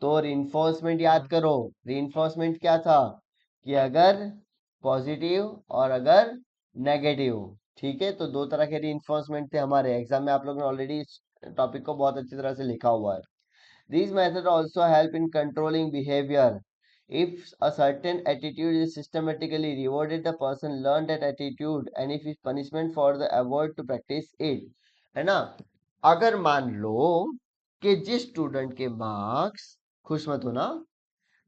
तो reinforcement याद करो, reinforcement क्या था? कि अगर पॉजिटिव और अगर नेगेटिव, ठीक है, तो दो तरह के reinforcement थे हमारे एग्जाम में, आप लोगों ने ऑलरेडी इस टॉपिक को बहुत अच्छी तरह से लिखा हुआ है। These methods also help in controlling behavior. If a certain attitude is systematically rewarded, the person learn that attitude, and if it's punishment for the avoid to practice it, है ना? अगर मान लो कि जिस स्टूडेंट के मार्क्स, खुश मत होना,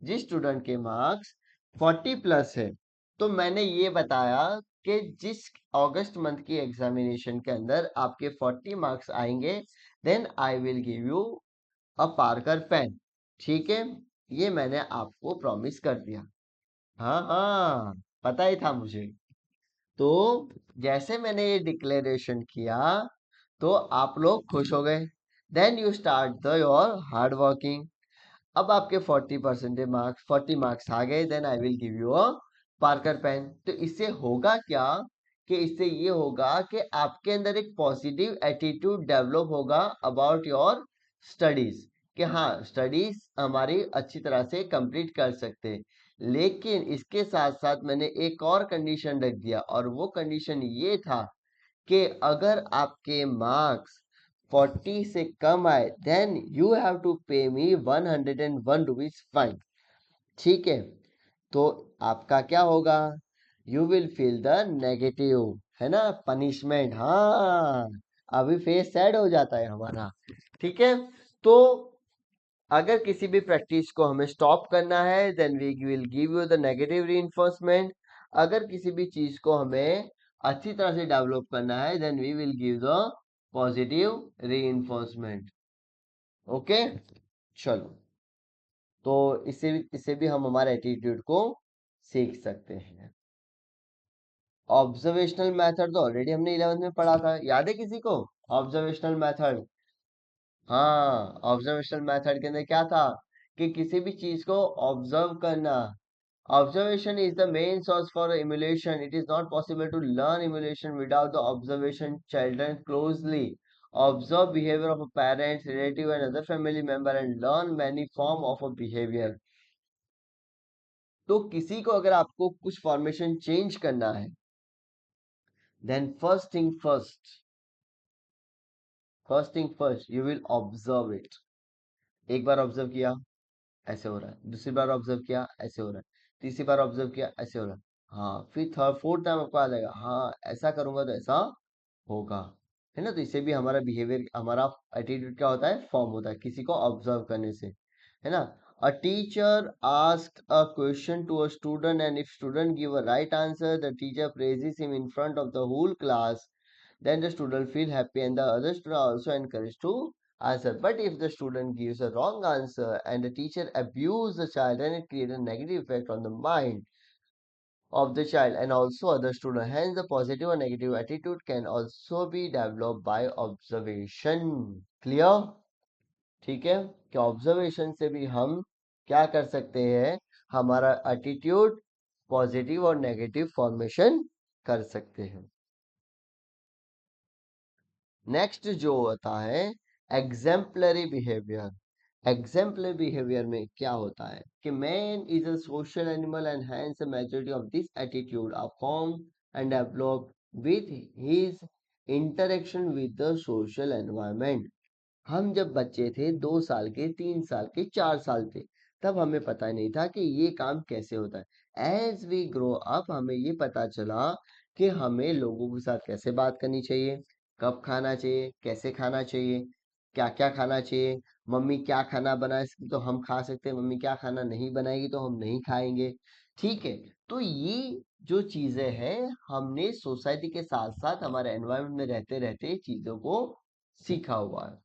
जिस स्टूडेंट के मार्क्स 40 प्लस है, तो मैंने ये बताया कि जिस अगस्त मंथ की एग्जामिनेशन के अंदर आपके 40 मार्क्स आएंगे, then I will give you a Parker pen. ठीक है, ये मैंने आपको प्रॉमिस कर दिया। हाँ हाँ, पता ही था मुझे। तो जैसे मैंने ये डिक्लेरेशन किया तो आप लोग खुश हो गए, then you start the your hard working. अब आपके 40 मार्क्स आ गए, then I will give you a Parker pen. तो इससे होगा क्या? कि इससे ये होगा कि आपके अंदर एक पॉजिटिव एटीट्यूड डेवलप होगा अबाउट योर स्टडीज, कि हाँ, स्टडीज हमारी अच्छी तरह से कंप्लीट कर सकते हैं। लेकिन इसके साथ साथ मैंने एक और कंडीशन रख दिया, और वो कंडीशन ये था कि अगर आपके मार्क्स 40 से कम आए, देन यू हैव टू पे मी 101 रुपीज फाइन। ठीक है, तो आपका क्या होगा? You will feel the negative, है ना, पनिशमेंट। हाँ, अभी फेस सैड हो जाता है हमारा। ठीक है, तो अगर किसी भी प्रैक्टिस को हमें स्टॉप करना है, then we will give you the negative reinforcement. अगर किसी भी चीज को हमें अच्छी तरह से डेवलप करना है, then we will give the positive reinforcement. Okay, चलो, तो इससे भी हम हमारे एटीट्यूड को सीख सकते हैं। ऑब्जर्वेशनल मेथड तो ऑलरेडी हमने 11th में पढ़ा था, याद है किसी को? ऑब्जर्वेशनल मेथड, हाँ, ऑब्जर्वेशनल मेथड के अंदर क्या था? कि किसी भी चीज को ऑब्जर्व करना। Observation is the main source for emulation. It is not possible to learn emulation without the observation children closely. observe behavior of a parent, relative and other family member and learn many form of a behavior. तो किसी को अगर आपको कुछ formation change करना है, then first thing first you will observe it. एक बार observe किया, ऐसे हो रहा है, दूसरी बार ऑब्जर्व किया, ऐसे हो रहा है, तीसरी बार ऑब्जर्व किया, ऐसे हो रहा है, हाँ, फिर थर्ड फोर्थ टाइम आपको आ जाएगा, हाँ ऐसा करूंगा तो ऐसा होगा, है ना। तो इससे भी हमारा बिहेवियर, हमारा एटीट्यूड क्या होता है, फॉर्म होता है किसी को ऑब्जर्व करने से, है ना। A teacher ask a question to a student and if student give a right answer the teacher praises him in front of the whole class, then the student feel happy and the other student are also encouraged to answer. But if the student gives a wrong answer and the teacher abuse the child, then it creates a negative effect on the mind of the child and also other student. Hence, the positive or negative attitude can also be developed by observation. Clear? ठीक है, कि observation से भी हम क्या कर सकते हैं, हमारा एटीट्यूड पॉजिटिव और नेगेटिव फॉर्मेशन कर सकते हैं। नेक्स्ट जो होता है एग्जेम्पलरी बिहेवियर। एग्जेम्पलरी बिहेवियर में क्या होता है कि man is a social animal and hence the majority of this attitude are form and develop with his interaction with the social environment. हम जब बच्चे थे, 2 साल के, 3 साल के, 4 साल थे, तब हमें पता नहीं था कि ये काम कैसे होता है। एज वी ग्रो अप हमें ये पता चला कि हमें लोगों के साथ कैसे बात करनी चाहिए, कब खाना चाहिए, कैसे खाना चाहिए, क्या क्या खाना चाहिए, मम्मी क्या खाना बनाए तो हम खा सकते हैं, मम्मी क्या खाना नहीं बनाएगी तो हम नहीं खाएंगे। ठीक है, तो ये जो चीजें हैं हमने सोसाइटी के साथ साथ हमारे एनवायरनमेंट में रहते रहते चीजों को सीखा हुआ है।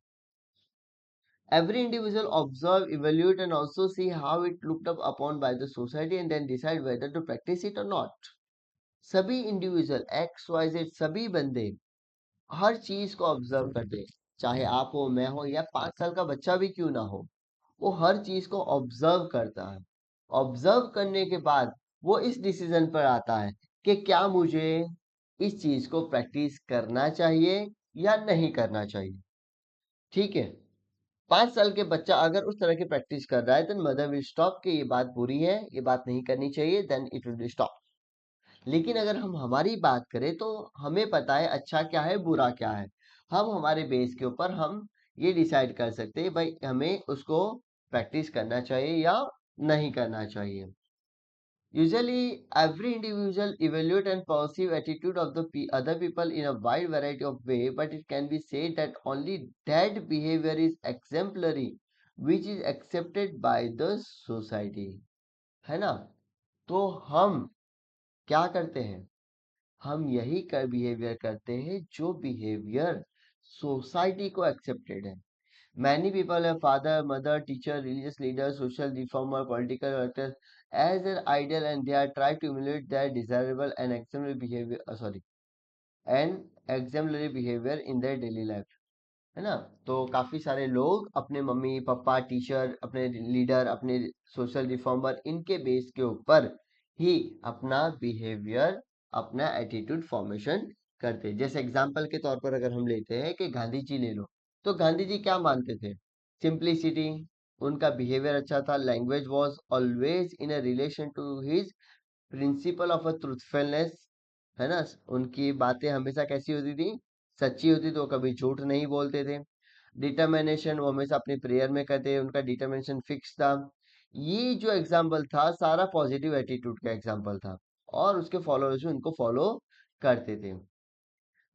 Every individual observe, evaluate, and also see how it looked up upon by the society and then decide whether to practice it or not. सभी इंडिविजुअल एक्स वाई जेड सभी बंदे हर चीज को ऑब्जर्व करते हैं, चाहे आप हो, मैं हो या 5 साल का बच्चा भी क्यों ना हो, वो हर चीज को ऑब्जर्व करता है। ऑब्जर्व करने के बाद वो इस डिसीजन पर आता है कि क्या मुझे इस चीज को प्रैक्टिस करना चाहिए या नहीं करना चाहिए। ठीक है, 5 साल के बच्चा अगर उस तरह की प्रैक्टिस कर रहा है देन मदर विल स्टॉप कि ये बात बुरी है, ये बात नहीं करनी चाहिए, देन इट विल स्टॉप। लेकिन अगर हम हमारी बात करें तो हमें पता है अच्छा क्या है, बुरा क्या है। हम हमारे बेस के ऊपर हम ये डिसाइड कर सकते हैं भाई हमें उसको प्रैक्टिस करना चाहिए या नहीं करना चाहिए। Usually, every individual evaluate and perceive attitude of the other people in a wide variety of way, but it can be said that only that behavior is exemplary, which is accepted by the society. है ना। तो हम क्या करते हैं, हम यही कर बिहेवियर करते हैं जो बिहेवियर सोसाइटी को एक्सेप्टेड है। Many people have father, mother, teacher, religious leader, social reformer, political actors as their ideal, and they are try to emulate their desirable and exemplary behavior. Exemplary behavior in their daily life. है ना। तो काफी सारे लोग अपने mummy papa, teacher, अपने leader, अपने social reformer, इनके बेस के ऊपर ही अपना बिहेवियर, अपना एटीट्यूड फॉर्मेशन करते हैं। जैसे एग्जाम्पल के तौर पर अगर हम लेते हैं कि गांधी जी ले लो, तो गांधी जी क्या मानते थे, सिंप्लिसिटी, उनका बिहेवियर अच्छा था, language was always in a relation to his principle of a truthfulness, है ना। उनकी बातें हमेशा कैसी होती थी, सच्ची होती, तो कभी झूठ नहीं बोलते थे। डिटर्मिनेशन, वो हमेशा अपनी प्रेयर में करते, उनका डिटर्मिनेशन फिक्स था। ये जो एग्जाम्पल था सारा पॉजिटिव एटीट्यूड का एग्जाम्पल था और उसके फॉलोअर्स भी उनको फॉलो करते थे।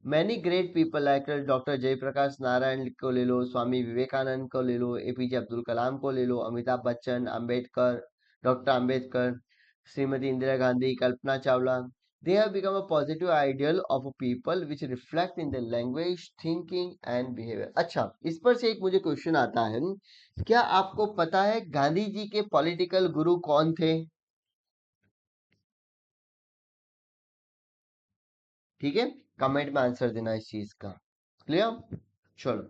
Many great people like doctor Jayaprakash Narayan को ले लो, स्वामी विवेकानंद को ले लो, एपीजे अब्दुल कलाम को ले लो, Amitabh Bachchan, Ambedkar, doctor Ambedkar, Shrimati Indira Gandhi, Kalpana Chawla, they have become a positive ideal of a people which reflect in their language, thinking and behavior. अच्छा, इस पर से एक मुझे क्वेश्चन आता है, क्या आपको पता है गांधी जी के पॉलिटिकल गुरु कौन थे? ठीक है, कमेंट में आंसर देना इस चीज का। क्लियर? चलो,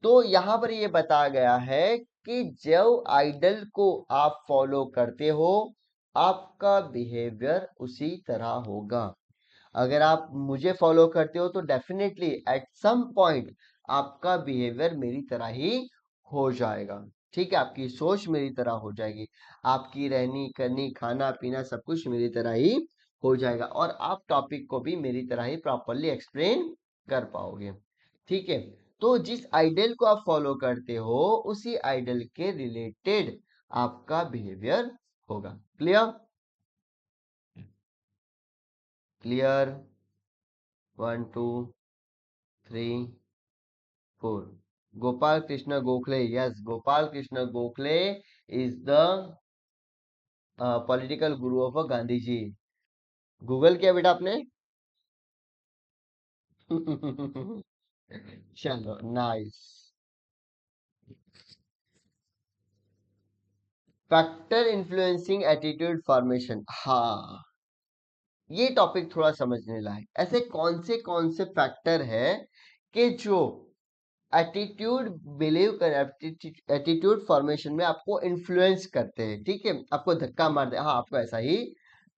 तो यहाँ पर ये बताया गया है कि जो आइडल को आप फॉलो करते हो आपका बिहेवियर उसी तरह होगा। अगर आप मुझे फॉलो करते हो तो डेफिनेटली एट सम पॉइंट आपका बिहेवियर मेरी तरह ही हो जाएगा। ठीक है, आपकी सोच मेरी तरह हो जाएगी, आपकी रहनी करनी खाना पीना सब कुछ मेरी तरह ही हो जाएगा, और आप टॉपिक को भी मेरी तरह ही प्रॉपरली एक्सप्लेन कर पाओगे। ठीक है, तो जिस आइडियल को आप फॉलो करते हो उसी आइडियल के रिलेटेड आपका बिहेवियर होगा। Clear? Clear? 1 2 3 4। Gopal Krishna Gokhale, yes, Gopal Krishna Gokhale is the political Guru of Gandhi ji. Google किया बेटा आपने? चलो, nice. Factor influencing attitude formation, हाँ, ये टॉपिक थोड़ा समझने लायक। ऐसे कौन से फैक्टर है कि जो एटीट्यूड बिलीव कर एटीट्यूड फॉर्मेशन में आपको इन्फ्लुएंस करते हैं। ठीक है, आपको धक्का मार दे, हाँ आपको ऐसा ही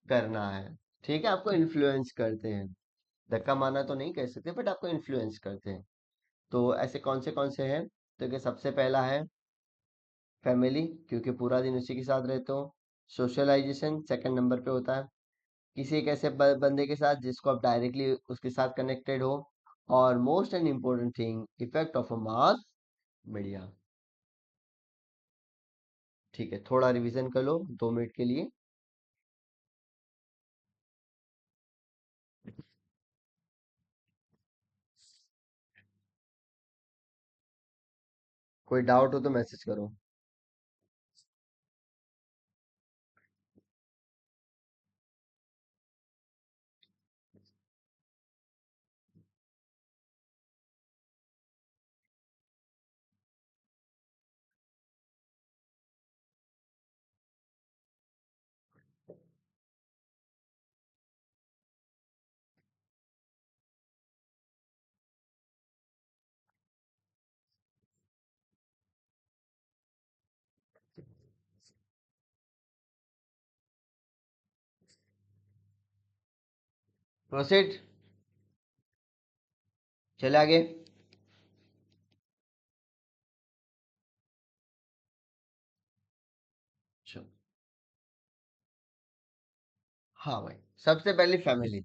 करना है। ठीक है, आपको इन्फ्लुएंस करते हैं, धक्का मारना तो नहीं कह सकते बट आपको इन्फ्लुएंस करते हैं। तो ऐसे कौन से हैं? तो कि सबसे पहला है फैमिली, क्योंकि पूरा दिन उसी के साथ रहते हो। सोशलाइजेशन सेकंड नंबर पे होता है, किसी एक ऐसे बंदे के साथ जिसको आप डायरेक्टली उसके साथ कनेक्टेड हो। और most and important thing, effect of a mass media. ठीक है, थोड़ा रिवीजन कर लो 2 मिनट के लिए। कोई डाउट हो तो मैसेज करो। प्रोसीड, चले आगे। अच्छा, हाँ भाई, सबसे पहले फैमिली।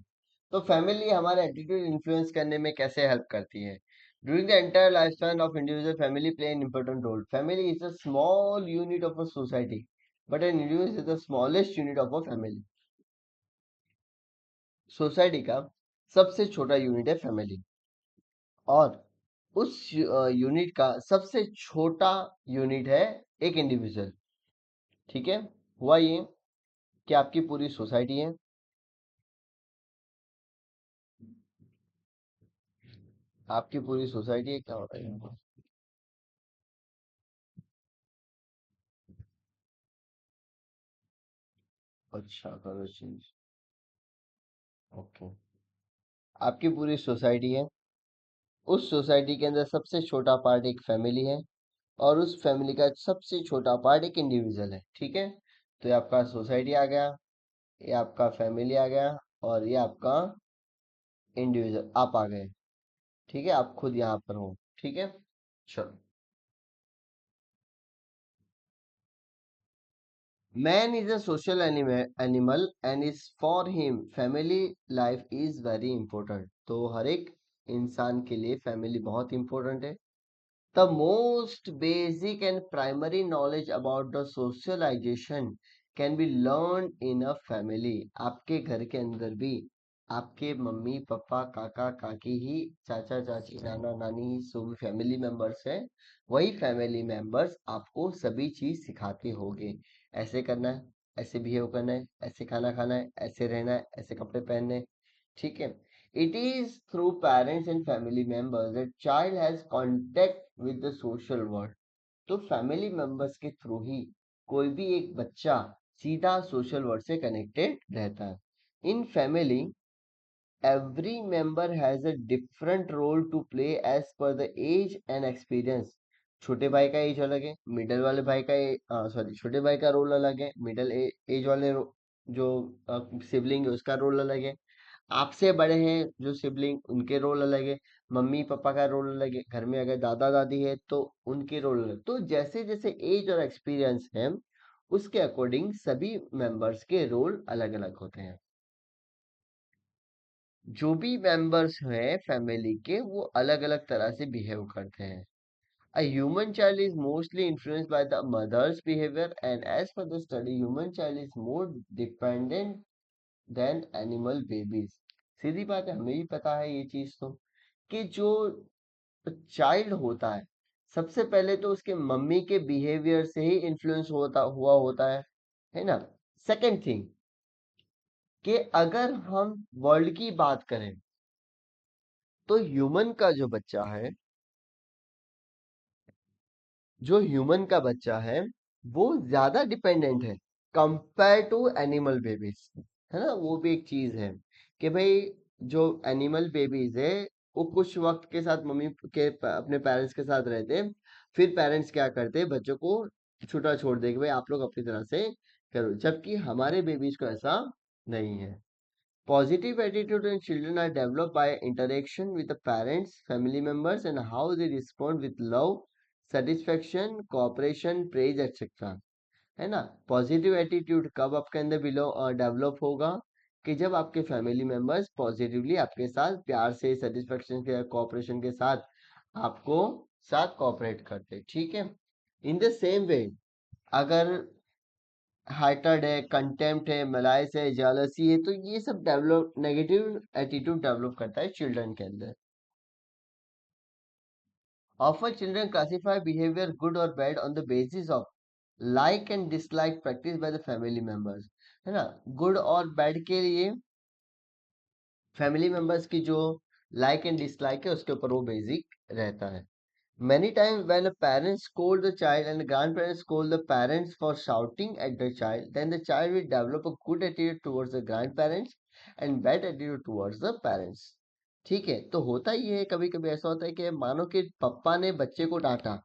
तो फैमिली हमारे एटीट्यूड इन्फ्लुएंस करने में कैसे हेल्प करती है? During the entire life span of individual, family play an important role. Family is a small unit of a society, but an individual is the smallest unit of a family. Society का सबसे छोटा unit है family, और उस unit का सबसे छोटा unit है एक इंडिविजुअल। ठीक है, हुआ ये कि आपकी पूरी सोसाइटी है, आपकी पूरी सोसाइटी है, क्या हो रहा है यहाँ पर? अच्छा, करो चेंज। ओके, आपकी पूरी सोसाइटी है, उस सोसाइटी के अंदर सबसे छोटा पार्ट एक फैमिली है, और उस फैमिली का सबसे छोटा पार्ट एक इंडिविजुअल है। ठीक है, तो ये आपका सोसाइटी आ गया, ये आपका फैमिली आ गया, और ये आपका इंडिविजुअल आप आ गए। ठीक है, आप खुद यहाँ पर हो। ठीक है, चलो। Man is a social animal and is for him family life is very important. तो हर एक इंसान के लिए फैमिली बहुत इंपॉर्टेंट है। The most basic and primary knowledge about the socialization can be learned in a family. आपके घर के अंदर भी आपके मम्मी पापा काका काकी ही, चाचा चाची नाना नानी ही सभी फैमिली मेंबर्स हैं। वही फैमिली मेंबर्स आपको सभी चीज सिखाते होंगे। ऐसे करना है, ऐसे बिहेव करना है, ऐसे खाना खाना है, ऐसे रहना है, ऐसे कपड़े पहनने हैं। ठीक है, it is through parents and family members that child has contact with the social world. तो फैमिली मेंबर्स के थ्रू ही कोई भी एक बच्चा सीधा सोशल वर्ल्ड से कनेक्टेड रहता है। In family every member has a different role to play as per the age and experience. छोटे भाई का एज अलग है, मिडिल वाले भाई का सॉरी छोटे भाई का रोल अलग है, मिडिल एज वाले जो सिबलिंग है उसका रोल अलग है। आपसे बड़े हैं जो सिबलिंग, उनके रोल अलग है, मम्मी पापा का रोल अलग है, घर में अगर दादा दादी है तो उनके रोल अलग। तो जैसे जैसे एज और एक्सपीरियंस है उसके अकॉर्डिंग सभी मेंबर्स के रोल अलग अलग होते हैं। जो भी मेंबर्स हैं फैमिली के वो अलग अलग तरह से बिहेव करते हैं। A human child is mostly influenced by the mother's behavior, and as per the study, human child is more dependent than animal babies. सीधी बात है, हमें भी पता है ये चीज तो, कि जो चाइल्ड होता है सबसे पहले तो उसके मम्मी के बिहेवियर से ही इन्फ्लुएंस होता है ना। सेकंड थिंग, कि अगर हम वर्ल्ड की बात करें तो ह्यूमन का जो बच्चा है, जो ह्यूमन का बच्चा है वो ज्यादा डिपेंडेंट है कंपेयर टू एनिमल बेबीज, है ना। वो भी एक चीज है कि भाई जो एनिमल बेबीज है वो कुछ वक्त के साथ मम्मी के अपने पेरेंट्स के साथ रहते हैं, फिर पेरेंट्स क्या करते हैं बच्चों को छूटा छोड़ दे कि भाई आप लोग अपनी तरह से करो, जबकि हमारे बेबीज को ऐसा नहीं है। Positive attitude in children are developed by interaction with the parents, family members, and how they respond with love, satisfaction, cooperation, praise, etc. है ना। पॉजिटिव एटीट्यूड कब आपके अंदर बिलो डेवलप होगा, कि जब आपके फैमिली मेंबर्स पॉजिटिवली आपके साथ प्यार से, सेटिस्फेक्शन के, कोऑपरेशन के साथ आपको साथ कोऑपरेट करते, ठीक है। इन द सेम वे, अगर हाइटेड है, कंटेम्प्ट है, मलाइस है, जेलसी है, तो ये सब डेवलप नेगेटिव एटीट्यूड डेवलप करता है चिल्ड्रन के अंदर। Often children classify behaviour good और bad on the basis of like and dislike practice by the family members, है ना। गुड और बैड के लिए फैमिली मेंबर्स की जो लाइक एंड डिसलाइक है उसके ऊपर वो बेसिक रहता है। Many times when a parent scold the child and the grandparents scold the parents for shouting at the child, then the child will develop a good attitude towards the grandparents and bad attitude towards the parents. ठीक है, तो होता ही है, कभी कभी ऐसा होता है कि मानो कि पापा ने बच्चे को डांटा,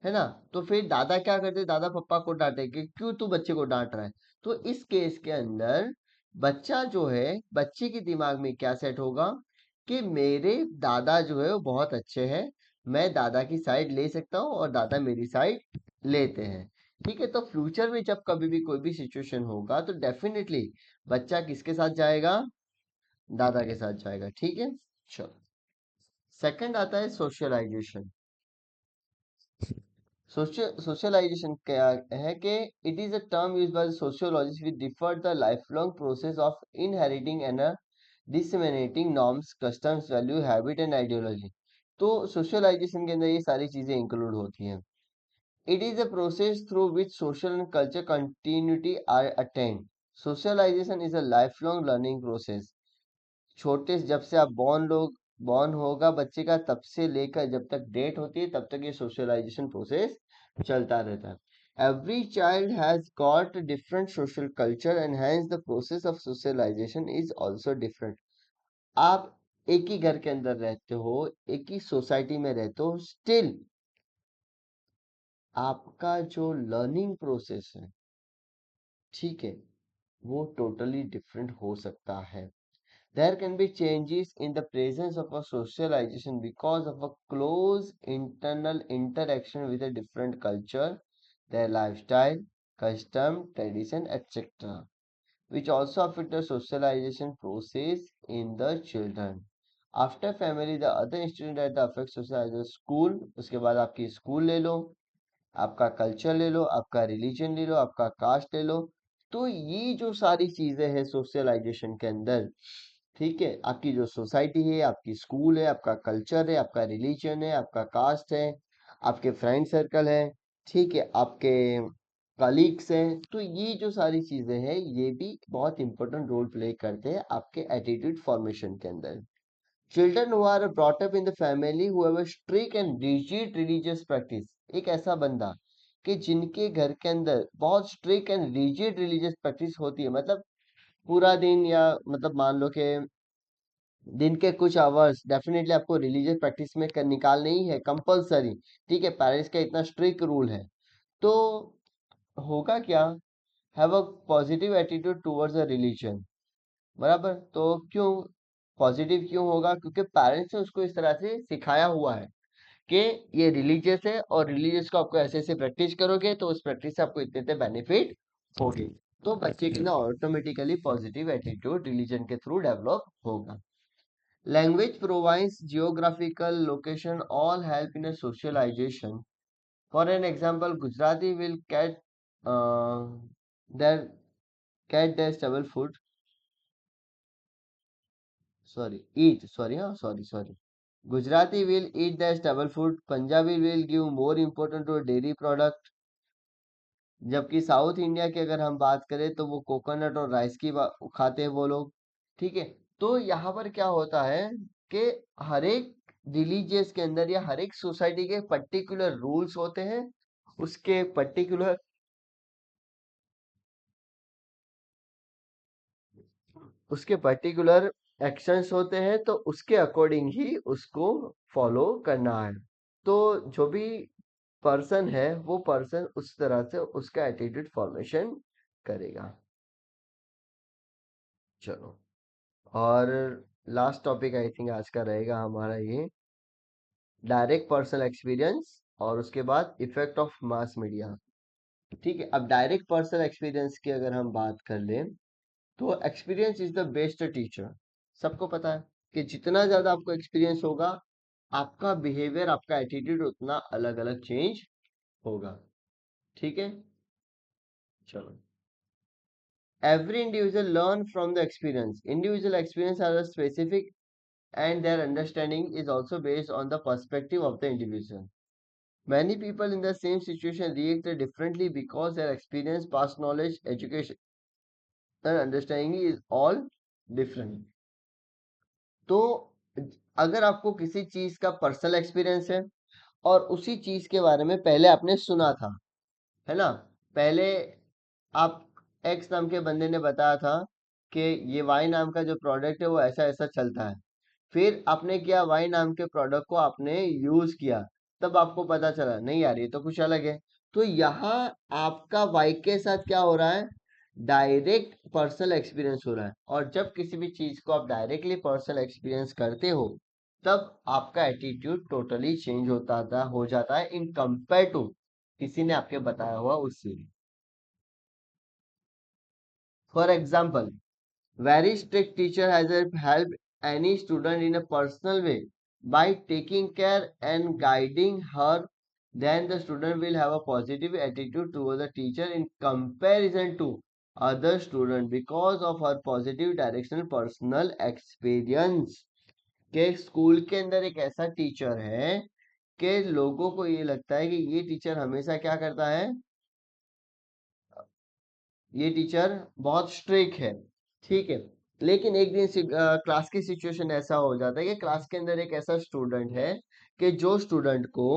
है ना, तो फिर दादा क्या करते, दादा पापा को डांटे कि क्यों तू बच्चे को डांट रहा है। तो इस केस के अंदर बच्चा जो है, बच्चे के दिमाग में क्या सेट होगा कि मेरे दादा जो है वो बहुत अच्छे हैं, मैं दादा की साइड ले सकता हूँ और दादा मेरी साइड लेते हैं। ठीक है, तो फ्यूचर में जब कभी भी कोई भी सिचुएशन होगा तो डेफिनेटली बच्चा किसके साथ जाएगा, दादा के साथ जाएगा, ठीक है। चलो, सेकंड आता है सोशलाइजेशन। सोशलाइजेशन क्या है कि it is a term used by sociologist which differ the life long process of inheriting and disseminating norms, customs, value, habit and ideology. तो सोशलाइजेशन के अंदर ये सारी चीजें इंक्लूड होती हैं। It is a process through which social and culture continuity are attend. Socialization is a life long learning process. छोटे जब से आप बॉर्न होगा बच्चे का, तब से लेकर जब तक डेट होती है तब तक ये सोशलाइजेशन प्रोसेस चलता रहता है। Every child has got different social culture and hence the process of socialization is also different. आप एक ही घर के अंदर रहते हो, एक ही सोसाइटी में रहते हो, स्टिल आपका जो लर्निंग प्रोसेस है, ठीक है, वो टोटली डिफरेंट हो सकता है। There can be changes in the presence of a socialization because of a close internal interaction with a different culture, their lifestyle, custom, tradition, etc., which also affect the socialization process in the children. After family, the other institution that affects socialization, school, उसके बाद आपकी school ले लो, आपका culture ले लो, आपका religion ले लो, आपका cast ले लो। तो ये जो सारी चीजें हैं सोशलाइजेशन के अंदर, ठीक है, आपकी जो सोसाइटी है, आपकी स्कूल है, आपका कल्चर है, आपका रिलीजन है, आपका कास्ट है, आपके फ्रेंड सर्कल है, ठीक है, आपके कलीग्स हैं, तो ये जो सारी चीजें हैं ये भी बहुत इंपॉर्टेंट रोल प्ले करते हैं आपके एटीट्यूड फॉर्मेशन के अंदर। Children who are brought up in the family who have a strict and rigid religious practice, एक ऐसा बंदा कि जिनके घर के अंदर बहुत strict and rigid religious practice होती है, मतलब पूरा दिन, या मतलब मान लो कि दिन के कुछ आवर्स डेफिनेटली आपको रिलीजियस प्रैक्टिस में निकालने ही है, कंपलसरी। ठीक है, पेरेंट्स का इतना स्ट्रिक्ट रूल है, तो होगा क्या, have a positive attitude towards a religion, बराबर। तो क्यों पॉजिटिव क्यों होगा? क्योंकि पेरेंट्स ने उसको इस तरह से सिखाया हुआ है कि ये रिलीजियस है और रिलीजियस को आपको ऐसे ऐसे प्रैक्टिस करोगे तो उस प्रैक्टिस से आपको इतने इतने बेनिफिट होगी। तो बच्चे के ना ऑटोमेटिकली पॉजिटिव एटीट्यूड रिलीजन के थ्रू डेवलप होगा। Language provides geographical location all help in socialization. For an example, Gujarati will cat their their stable food, sorry, Gujarati will eat their staple food, Punjabi will give more important to dairy product, जबकि south India की अगर हम बात करें तो वो coconut और rice की खाते हैं वो लोग। ठीक है। तो यहाँ पर क्या होता है कि हर एक रिलीजियस के अंदर या हर एक सोसाइटी के पर्टिकुलर रूल्स होते हैं, उसके पर्टिकुलर उसके पर्टिकुलर एक्शंस होते हैं, तो उसके अकॉर्डिंग ही उसको फॉलो करना है। तो जो भी पर्सन है वो पर्सन उस तरह से उसका एटीट्यूड फॉर्मेशन करेगा। चलो, और लास्ट टॉपिक आई थिंक आज का रहेगा हमारा ये डायरेक्ट पर्सनल एक्सपीरियंस और उसके बाद इफेक्ट ऑफ मास मीडिया। ठीक है। अब डायरेक्ट पर्सनल एक्सपीरियंस की अगर हम बात कर लें तो experience is the best teacher. सबको पता है कि जितना ज्यादा आपको एक्सपीरियंस होगा, आपका बिहेवियर, आपका एटीट्यूड उतना अलग अलग चेंज होगा। ठीक है। चलो, every individual learn from the experience. Individual experience are specific and their understanding is also based on the perspective of the individual. Many people in the same situation react differently because their experience, past knowledge, education and understanding is all different. तो अगर आपको किसी चीज का personal experience है और उसी चीज के बारे में पहले आपने सुना था, है ना, पहले आप एक्स नाम के बंदे ने बताया था कि ये वाई नाम का जो प्रोडक्ट है वो ऐसा ऐसा चलता है, फिर आपने किया वाई नाम के प्रोडक्ट को आपने यूज किया, तब आपको पता चला नहीं यार ये तो कुछ अलग है। तो यहाँ आपका वाई के साथ क्या हो रहा है? डायरेक्ट पर्सनल एक्सपीरियंस हो रहा है। और जब किसी भी चीज को आप डायरेक्टली पर्सनल एक्सपीरियंस करते हो, तब आपका एटीट्यूड टोटली चेंज हो जाता है इन कंपेयर टू किसी ने आपके बताया हुआ उससे। For example, very strict teacher has helped any student in a personal way by taking care and guiding her, then the student will have a positive attitude towards the teacher in comparison to other student because of her positive directional personal experience। के school के अंदर एक ऐसा teacher है कि लोगों को ये लगता है कि ये टीचर हमेशा क्या करता है, ये टीचर बहुत स्ट्रिक्ट है। ठीक है। लेकिन एक दिन क्लास की सिचुएशन ऐसा हो जाता है कि क्लास के अंदर एक ऐसा स्टूडेंट है कि जो स्टूडेंट को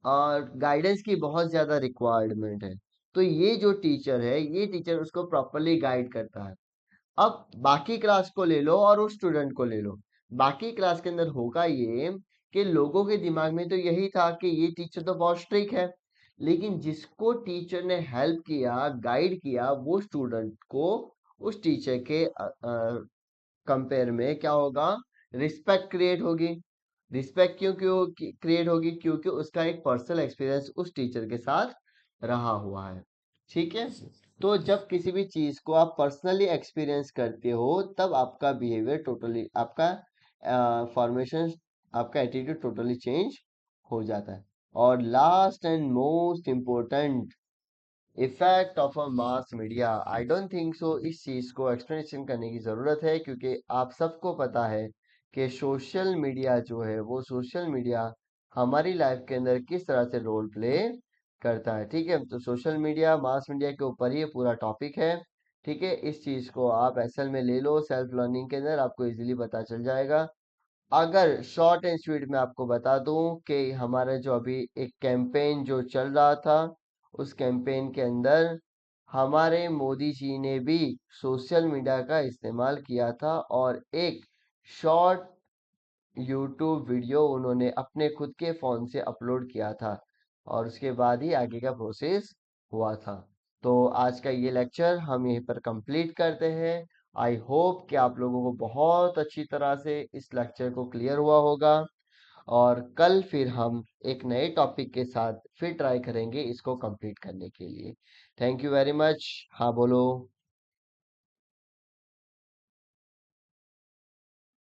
गाइडेंस की बहुत ज्यादा रिक्वायरमेंट है। तो ये जो टीचर है, ये टीचर उसको प्रॉपरली गाइड करता है। अब बाकी क्लास को ले लो और उस स्टूडेंट को ले लो, बाकी क्लास के अंदर होगा ये कि लोगों के दिमाग में तो यही था कि ये टीचर तो बहुत स्ट्रिक्ट है, लेकिन जिसको टीचर ने हेल्प किया, गाइड किया, वो स्टूडेंट को उस टीचर के कंपेयर में क्या होगा, रिस्पेक्ट क्रिएट होगी। रिस्पेक्ट क्यों क्यों क्रिएट होगी? क्योंकि उसका एक पर्सनल एक्सपीरियंस उस टीचर के साथ रहा हुआ है। ठीक है। तो जब किसी भी चीज को आप पर्सनली एक्सपीरियंस करते हो, तब आपका बिहेवियर टोटली, आपका फॉर्मेशन, आपका एटीट्यूड टोटली चेंज हो जाता है। और last and most important, effect of a mass media. I don't think so इस चीज को एक्सप्लेनेशन करने की जरूरत है, क्योंकि आप सबको पता है कि सोशल मीडिया जो है वो सोशल मीडिया हमारी लाइफ के अंदर किस तरह से रोल प्ले करता है। ठीक है। तो सोशल मीडिया, मास मीडिया के ऊपर ही ये पूरा टॉपिक है। ठीक है। इस चीज को आप एसएल में ले लो, सेल्फ लर्निंग के अंदर आपको इजीली पता चल जाएगा। अगर शॉर्ट एंड स्वीट में आपको बता दूं कि हमारा जो अभी एक कैंपेन जो चल रहा था, उस कैंपेन के अंदर हमारे मोदी जी ने भी सोशल मीडिया का इस्तेमाल किया था और एक शॉर्ट यूट्यूब वीडियो उन्होंने अपने खुद के फोन से अपलोड किया था और उसके बाद ही आगे का प्रोसेस हुआ था। तो आज का ये लेक्चर हम यहीं पर कंप्लीट करते हैं। आई होप कि आप लोगों को बहुत अच्छी तरह से इस लेक्चर को क्लियर हुआ होगा, और कल फिर हम एक नए टॉपिक के साथ फिर ट्राई करेंगे इसको कंप्लीट करने के लिए। Thank you very much. हाँ बोलो।